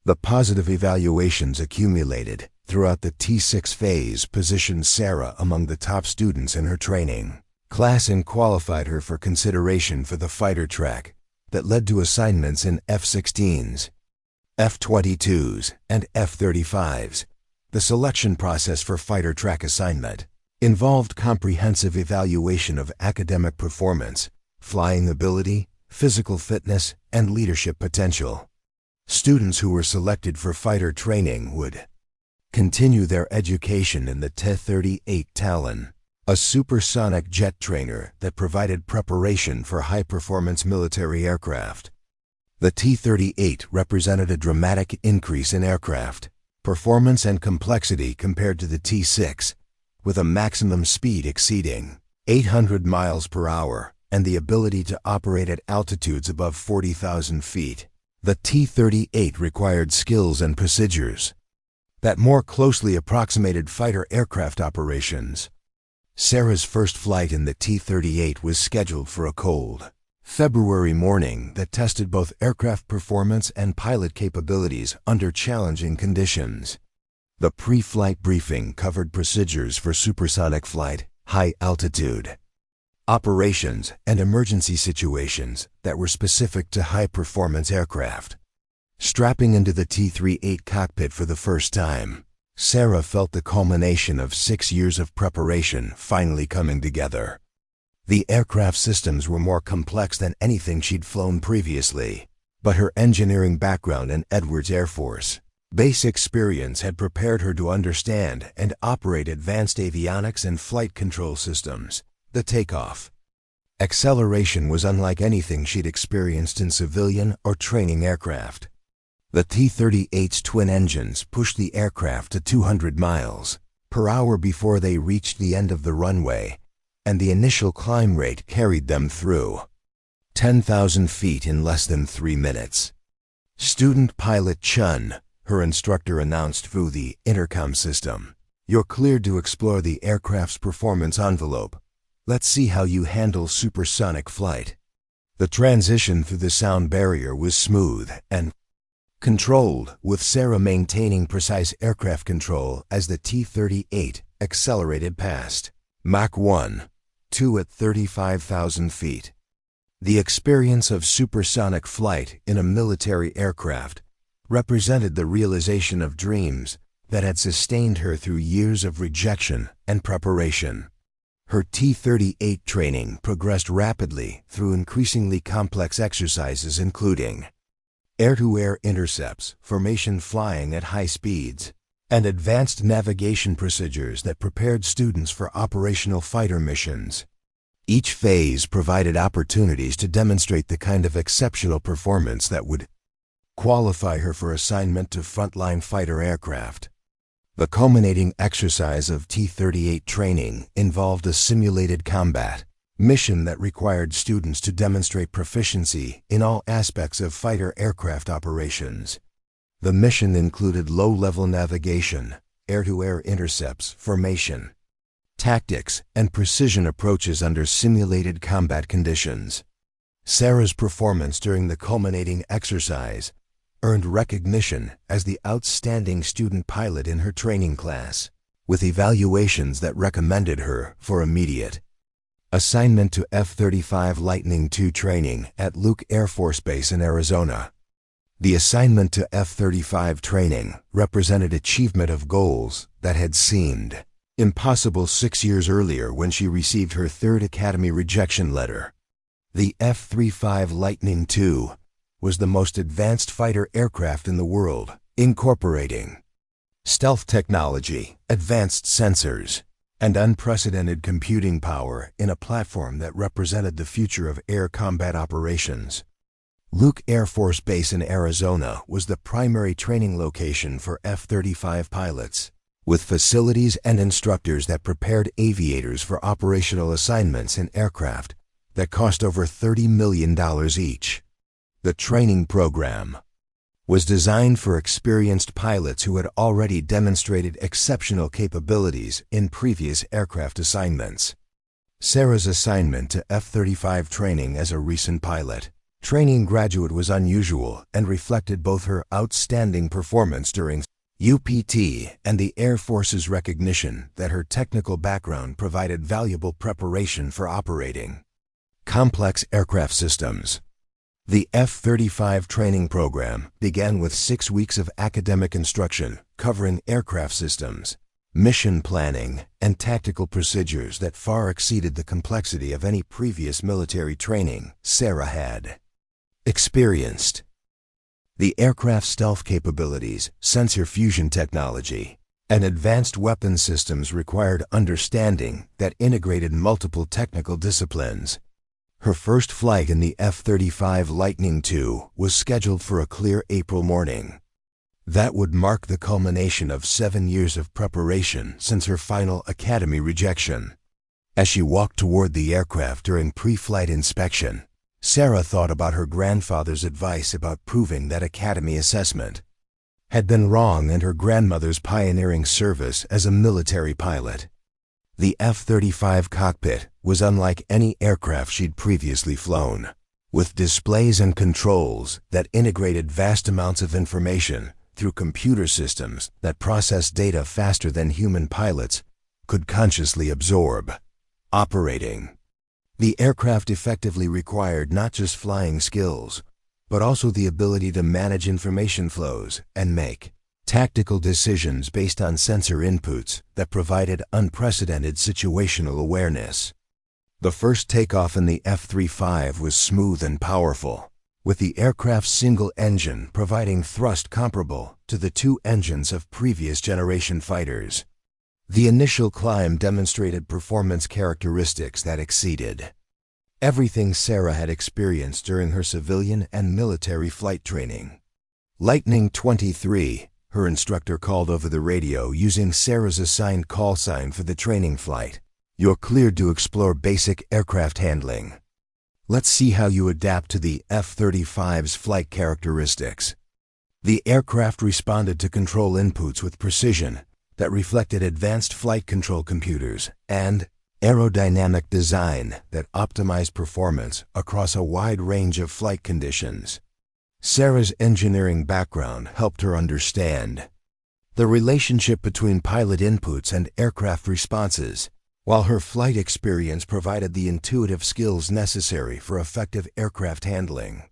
The positive evaluations accumulated throughout the T6 phase positioned Sarah among the top students in her training class and qualified her for consideration for the fighter track that led to assignments in F-16s, F-22s, and F-35s. The selection process for fighter track assignment involved comprehensive evaluation of academic performance, flying ability, physical fitness, and leadership potential. Students who were selected for fighter training would continue their education in the T-38 Talon, a supersonic jet trainer that provided preparation for high-performance military aircraft. The T-38 represented a dramatic increase in aircraft performance and complexity compared to the T-6, with a maximum speed exceeding 800 miles per hour and the ability to operate at altitudes above 40,000 feet. The T-38 required skills and procedures that more closely approximated fighter aircraft operations. Sarah's first flight in the T-38 was scheduled for a cold February morning that tested both aircraft performance and pilot capabilities under challenging conditions. The pre-flight briefing covered procedures for supersonic flight, high altitude operations, and emergency situations that were specific to high-performance aircraft. Strapping into the T-38 cockpit for the first time, Sarah felt the culmination of 6 years of preparation finally coming together. The aircraft systems were more complex than anything she'd flown previously, but her engineering background and Edwards Air Force Base experience had prepared her to understand and operate advanced avionics and flight control systems. The takeoff acceleration was unlike anything she'd experienced in civilian or training aircraft. The T-38's twin engines pushed the aircraft to 200 miles per hour before they reached the end of the runway, and the initial climb rate carried them through 10,000 feet in less than 3 minutes. Student pilot Chen, her instructor, announced through the intercom system, "You're cleared to explore the aircraft's performance envelope. Let's see how you handle supersonic flight." The transition through the sound barrier was smooth and controlled, with Sarah maintaining precise aircraft control as the T-38 accelerated past Mach 1.2 at 35,000 feet. The experience of supersonic flight in a military aircraft represented the realization of dreams that had sustained her through years of rejection and preparation. Her T-38 training progressed rapidly through increasingly complex exercises including air-to-air intercepts, formation flying at high speeds, and advanced navigation procedures that prepared students for operational fighter missions. Each phase provided opportunities to demonstrate the kind of exceptional performance that would qualify her for assignment to frontline fighter aircraft. The culminating exercise of T-38 training involved a simulated combat mission that required students to demonstrate proficiency in all aspects of fighter aircraft operations. The mission included low-level navigation, air-to-air intercepts, formation, tactics, and precision approaches under simulated combat conditions. Sarah's performance during the culminating exercise earned recognition as the outstanding student pilot in her training class, with evaluations that recommended her for immediate assignment to F-35 Lightning II training at Lackland Air Force Base in Arizona. The assignment to F-35 training represented achievement of goals that had seemed impossible 6 years earlier when she received her third Academy rejection letter. The F-35 Lightning II was the most advanced fighter aircraft in the world, incorporating stealth technology, advanced sensors, and unprecedented computing power in a platform that represented the future of air combat operations. Lackland Air Force Base in Arizona was the primary training location for F-35 pilots, with facilities and instructors that prepared aviators for operational assignments in aircraft that cost over $30 million each. The training program was designed for experienced pilots who had already demonstrated exceptional capabilities in previous aircraft assignments. Sarah's assignment to F-35 training as a recent pilot training graduate was unusual and reflected both her outstanding performance during UPT and the Air Force's recognition that her technical background provided valuable preparation for operating complex aircraft systems. The F-35 training program began with 6 weeks of academic instruction covering aircraft systems, mission planning, and tactical procedures that far exceeded the complexity of any previous military training Sarah had experienced. The aircraft's stealth capabilities, sensor fusion technology, and advanced weapon systems required understanding that integrated multiple technical disciplines. Her first flight in the F-35 Lightning II was scheduled for a clear April morning. That would mark the culmination of 7 years of preparation since her final academy rejection. As she walked toward the aircraft during pre-flight inspection, Sarah thought about her grandfather's advice about proving that academy assessment had been wrong and her grandmother's pioneering service as a military pilot. The F-35 cockpit was unlike any aircraft she'd previously flown, with displays and controls that integrated vast amounts of information through computer systems that processed data faster than human pilots could consciously absorb. Operating the aircraft effectively required not just flying skills, but also the ability to manage information flows and make tactical decisions based on sensor inputs that provided unprecedented situational awareness. The first takeoff in the F-35 was smooth and powerful, with the aircraft's single engine providing thrust comparable to the 2 engines of previous generation fighters. The initial climb demonstrated performance characteristics that exceeded everything Sarah had experienced during her civilian and military flight training. Lightning 23, her instructor called over the radio using Sarah's assigned call sign for the training flight. You're cleared to explore basic aircraft handling. Let's see how you adapt to the F-35's flight characteristics. The aircraft responded to control inputs with precision that reflected advanced flight control computers and aerodynamic design that optimized performance across a wide range of flight conditions. Sarah's engineering background helped her understand the relationship between pilot inputs and aircraft responses, while her flight experience provided the intuitive skills necessary for effective aircraft handling.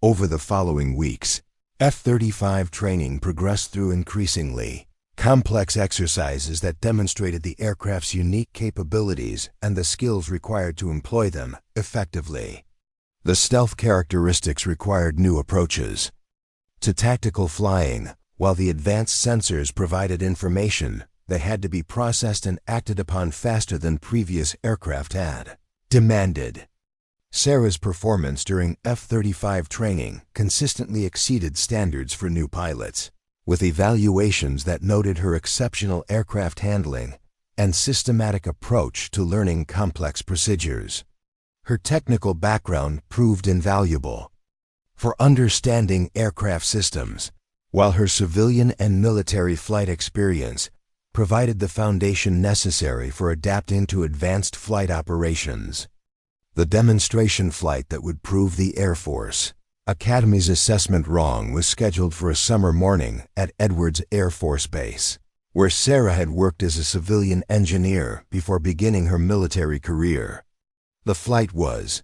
Over the following weeks, F-35 training progressed through increasingly complex exercises that demonstrated the aircraft's unique capabilities and the skills required to employ them effectively. The stealth characteristics required new approaches to tactical flying, while the advanced sensors provided information that had to be processed and acted upon faster than previous aircraft had demanded. Sarah's performance during F-35 training consistently exceeded standards for new pilots, with evaluations that noted her exceptional aircraft handling and systematic approach to learning complex procedures. Her technical background proved invaluable for understanding aircraft systems, while her civilian and military flight experience provided the foundation necessary for adapting to advanced flight operations. The demonstration flight that would prove the Air Force Academy's assessment wrong was scheduled for a summer morning at Edwards Air Force Base, where Sarah had worked as a civilian engineer before beginning her military career. The flight was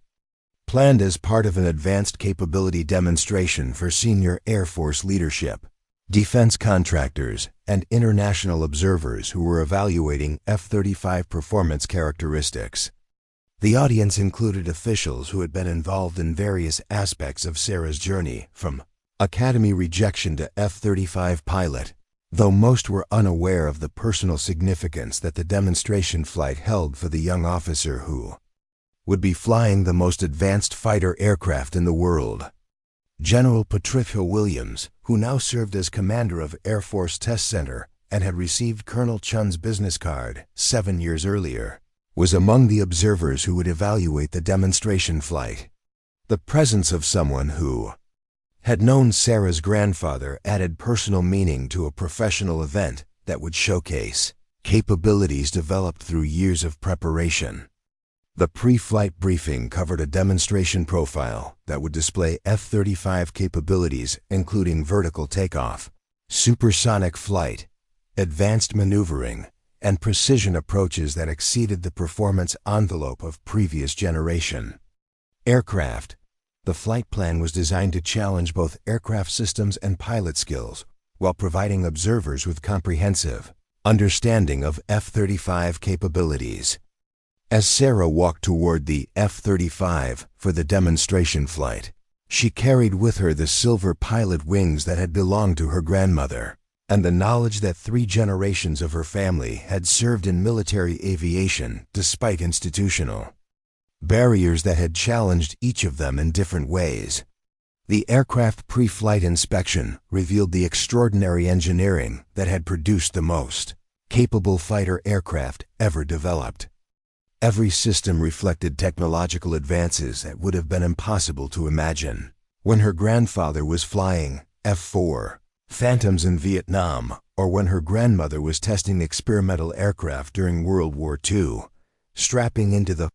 planned as part of an advanced capability demonstration for senior Air Force leadership, defense contractors, and international observers who were evaluating F-35 performance characteristics. The audience included officials who had been involved in various aspects of Sarah's journey, from academy rejection to F-35 pilot, though most were unaware of the personal significance that the demonstration flight held for the young officer who would be flying the most advanced fighter aircraft in the world. General Patricia Williams, who now served as commander of Air Force Test Center and had received Colonel Chun's business card 7 years earlier, was among the observers who would evaluate the demonstration flight. The presence of someone who had known Sarah's grandfather added personal meaning to a professional event that would showcase capabilities developed through years of preparation. The pre-flight briefing covered a demonstration profile that would display F-35 capabilities including vertical takeoff, supersonic flight, advanced maneuvering, and precision approaches that exceeded the performance envelope of previous generation aircraft. The flight plan was designed to challenge both aircraft systems and pilot skills while providing observers with comprehensive understanding of F-35 capabilities. As Sarah walked toward the F-35 for the demonstration flight, she carried with her the silver pilot wings that had belonged to her grandmother, and the knowledge that 3 generations of her family had served in military aviation despite institutional barriers that had challenged each of them in different ways. The aircraft pre-flight inspection revealed the extraordinary engineering that had produced the most capable fighter aircraft ever developed. Every system reflected technological advances that would have been impossible to imagine when her grandfather was flying F-4 Phantoms in Vietnam, or when her grandmother was testing experimental aircraft during World War II. Strapping into the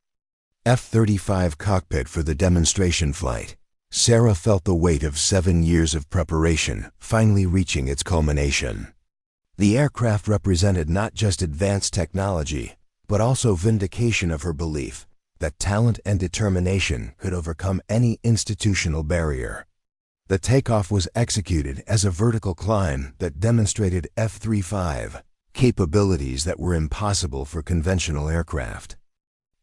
F-35 cockpit for the demonstration flight, Sarah felt the weight of 7 years of preparation finally reaching its culmination. The aircraft represented not just advanced technology, but also vindication of her belief that talent and determination could overcome any institutional barrier. The takeoff was executed as a vertical climb that demonstrated F-35 capabilities that were impossible for conventional aircraft.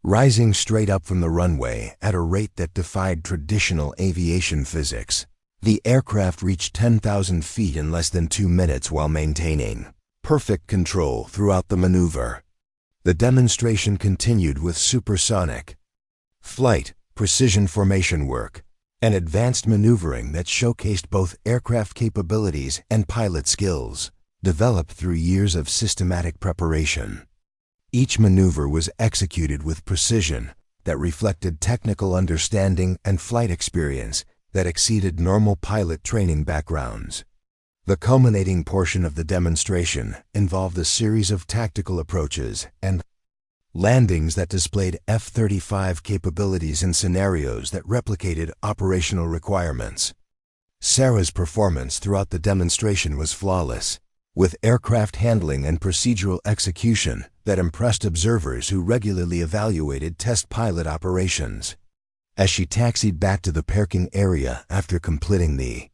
Rising straight up from the runway at a rate that defied traditional aviation physics, the aircraft reached 10,000 feet in less than 2 minutes while maintaining perfect control throughout the maneuver. The demonstration continued with supersonic flight, precision formation work, and advanced maneuvering that showcased both aircraft capabilities and pilot skills, developed through years of systematic preparation. Each maneuver was executed with precision that reflected technical understanding and flight experience that exceeded normal pilot training backgrounds. The culminating portion of the demonstration involved a series of tactical approaches and landings that displayed F-35 capabilities in scenarios that replicated operational requirements. Sarah's performance throughout the demonstration was flawless, with aircraft handling and procedural execution that impressed observers who regularly evaluated test pilot operations. As she taxied back to the parking area after completing the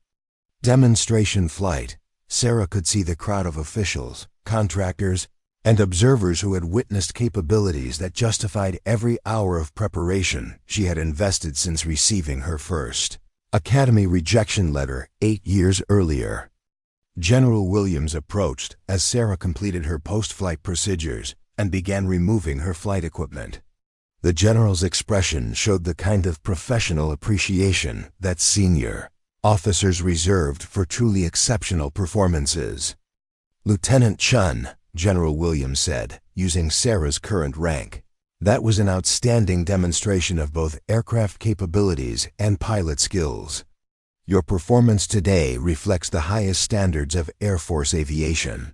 demonstration flight, Sarah could see the crowd of officials, contractors, and observers who had witnessed capabilities that justified every hour of preparation she had invested since receiving her first Academy rejection letter 8 years earlier. General Williams approached as Sarah completed her post-flight procedures and began removing her flight equipment. The general's expression showed the kind of professional appreciation that senior officers reserved for truly exceptional performances. "Lieutenant Chen," General Williams said, using Sarah's current rank, "that was an outstanding demonstration of both aircraft capabilities and pilot skills. Your performance today reflects the highest standards of Air Force aviation."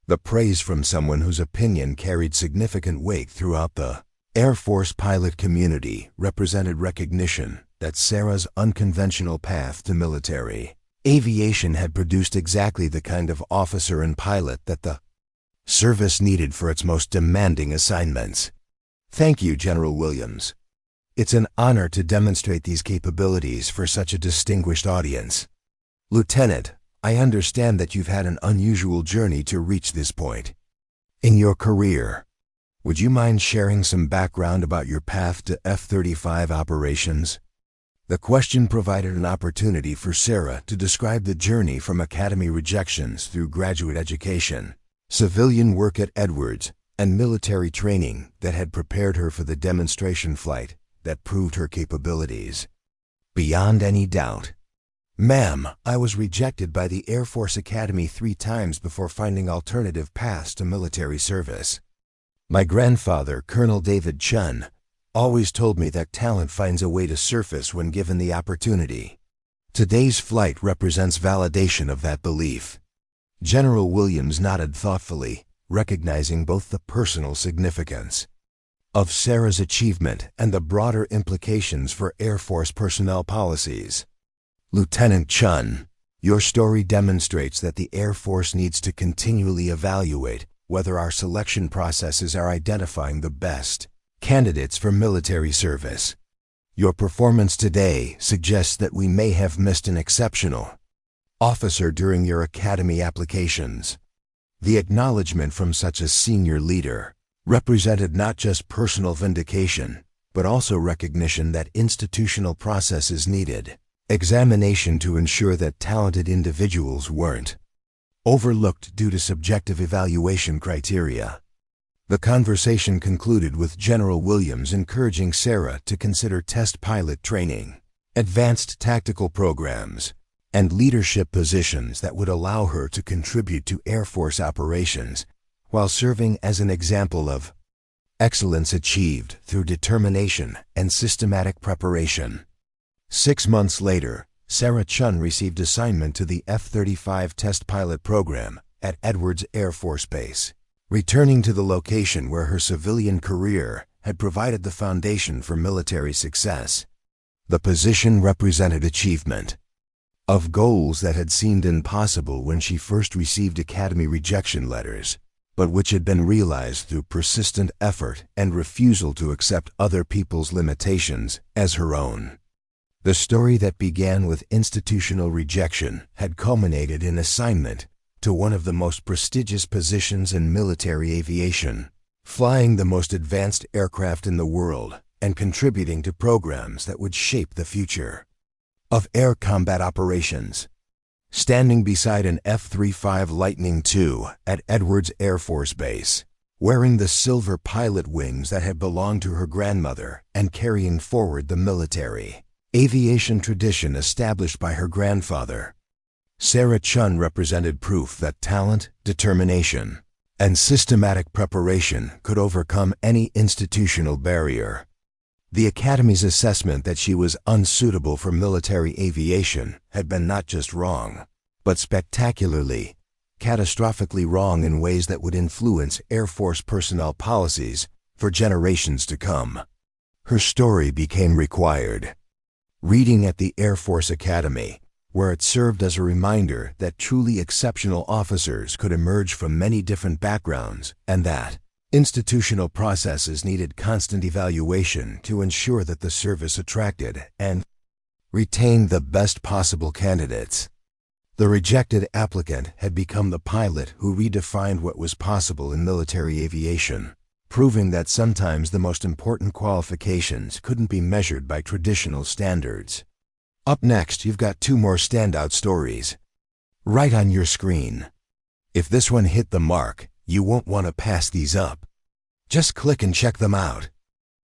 The praise from someone whose opinion carried significant weight throughout the Air Force pilot community represented recognition that Sarah's unconventional path to military aviation had produced exactly the kind of officer and pilot that the service needed for its most demanding assignments. "Thank you, General Williams. It's an honor to demonstrate these capabilities for such a distinguished audience. Lieutenant, I understand that you've had an unusual journey to reach this point in your career. Would you mind sharing some background about your path to F-35 operations?" The question provided an opportunity for Sarah to describe the journey from academy rejections through graduate education, civilian work at Edwards, and military training that had prepared her for the demonstration flight that proved her capabilities. "Beyond any doubt. Ma'am, I was rejected by the Air Force Academy 3 times before finding alternative paths to military service. My grandfather, Colonel David Chen, always told me that talent finds a way to surface when given the opportunity. Today's flight represents validation of that belief. General Williams nodded thoughtfully, recognizing both the personal significance of Sarah's achievement and the broader implications for Air Force personnel policies. Lieutenant Chen, your story demonstrates that the Air Force needs to continually evaluate whether our selection processes are identifying the best candidates for military service. Your performance today suggests that we may have missed an exceptional officer during your academy applications. The acknowledgement from such a senior leader represented not just personal vindication, but also recognition that institutional processes needed examination to ensure that talented individuals weren't overlooked due to subjective evaluation criteria. The conversation concluded with General Williams encouraging Sarah to consider test pilot training, advanced tactical programs, and leadership positions that would allow her to contribute to Air Force operations while serving as an example of excellence achieved through determination and systematic preparation. 6 months later, Sarah Chen received assignment to the F-35 test pilot program at Edwards Air Force Base, returning to the location where her civilian career had provided the foundation for military success. The position represented achievement of goals that had seemed impossible when she first received academy rejection letters, but which had been realized through persistent effort and refusal to accept other people's limitations as her own. The story that began with institutional rejection had culminated in assignment to one of the most prestigious positions in military aviation, flying the most advanced aircraft in the world and contributing to programs that would shape the future of air combat operations. Standing beside an F-35 Lightning II at Edwards Air Force Base, wearing the silver pilot wings that had belonged to her grandmother and carrying forward the military aviation tradition established by her grandfather, Sarah Chen represented proof that talent, determination, and systematic preparation could overcome any institutional barrier. The Academy's assessment that she was unsuitable for military aviation had been not just wrong, but spectacularly, catastrophically wrong in ways that would influence Air Force personnel policies for generations to come. Her story became required reading at the Air Force Academy, where it served as a reminder that truly exceptional officers could emerge from many different backgrounds and that institutional processes needed constant evaluation to ensure that the service attracted and retained the best possible candidates. The rejected applicant had become the pilot who redefined what was possible in military aviation, proving that sometimes the most important qualifications couldn't be measured by traditional standards. Up next, you've got 2 more standout stories right on your screen. If this one hit the mark, you won't want to pass these up. Just click and check them out.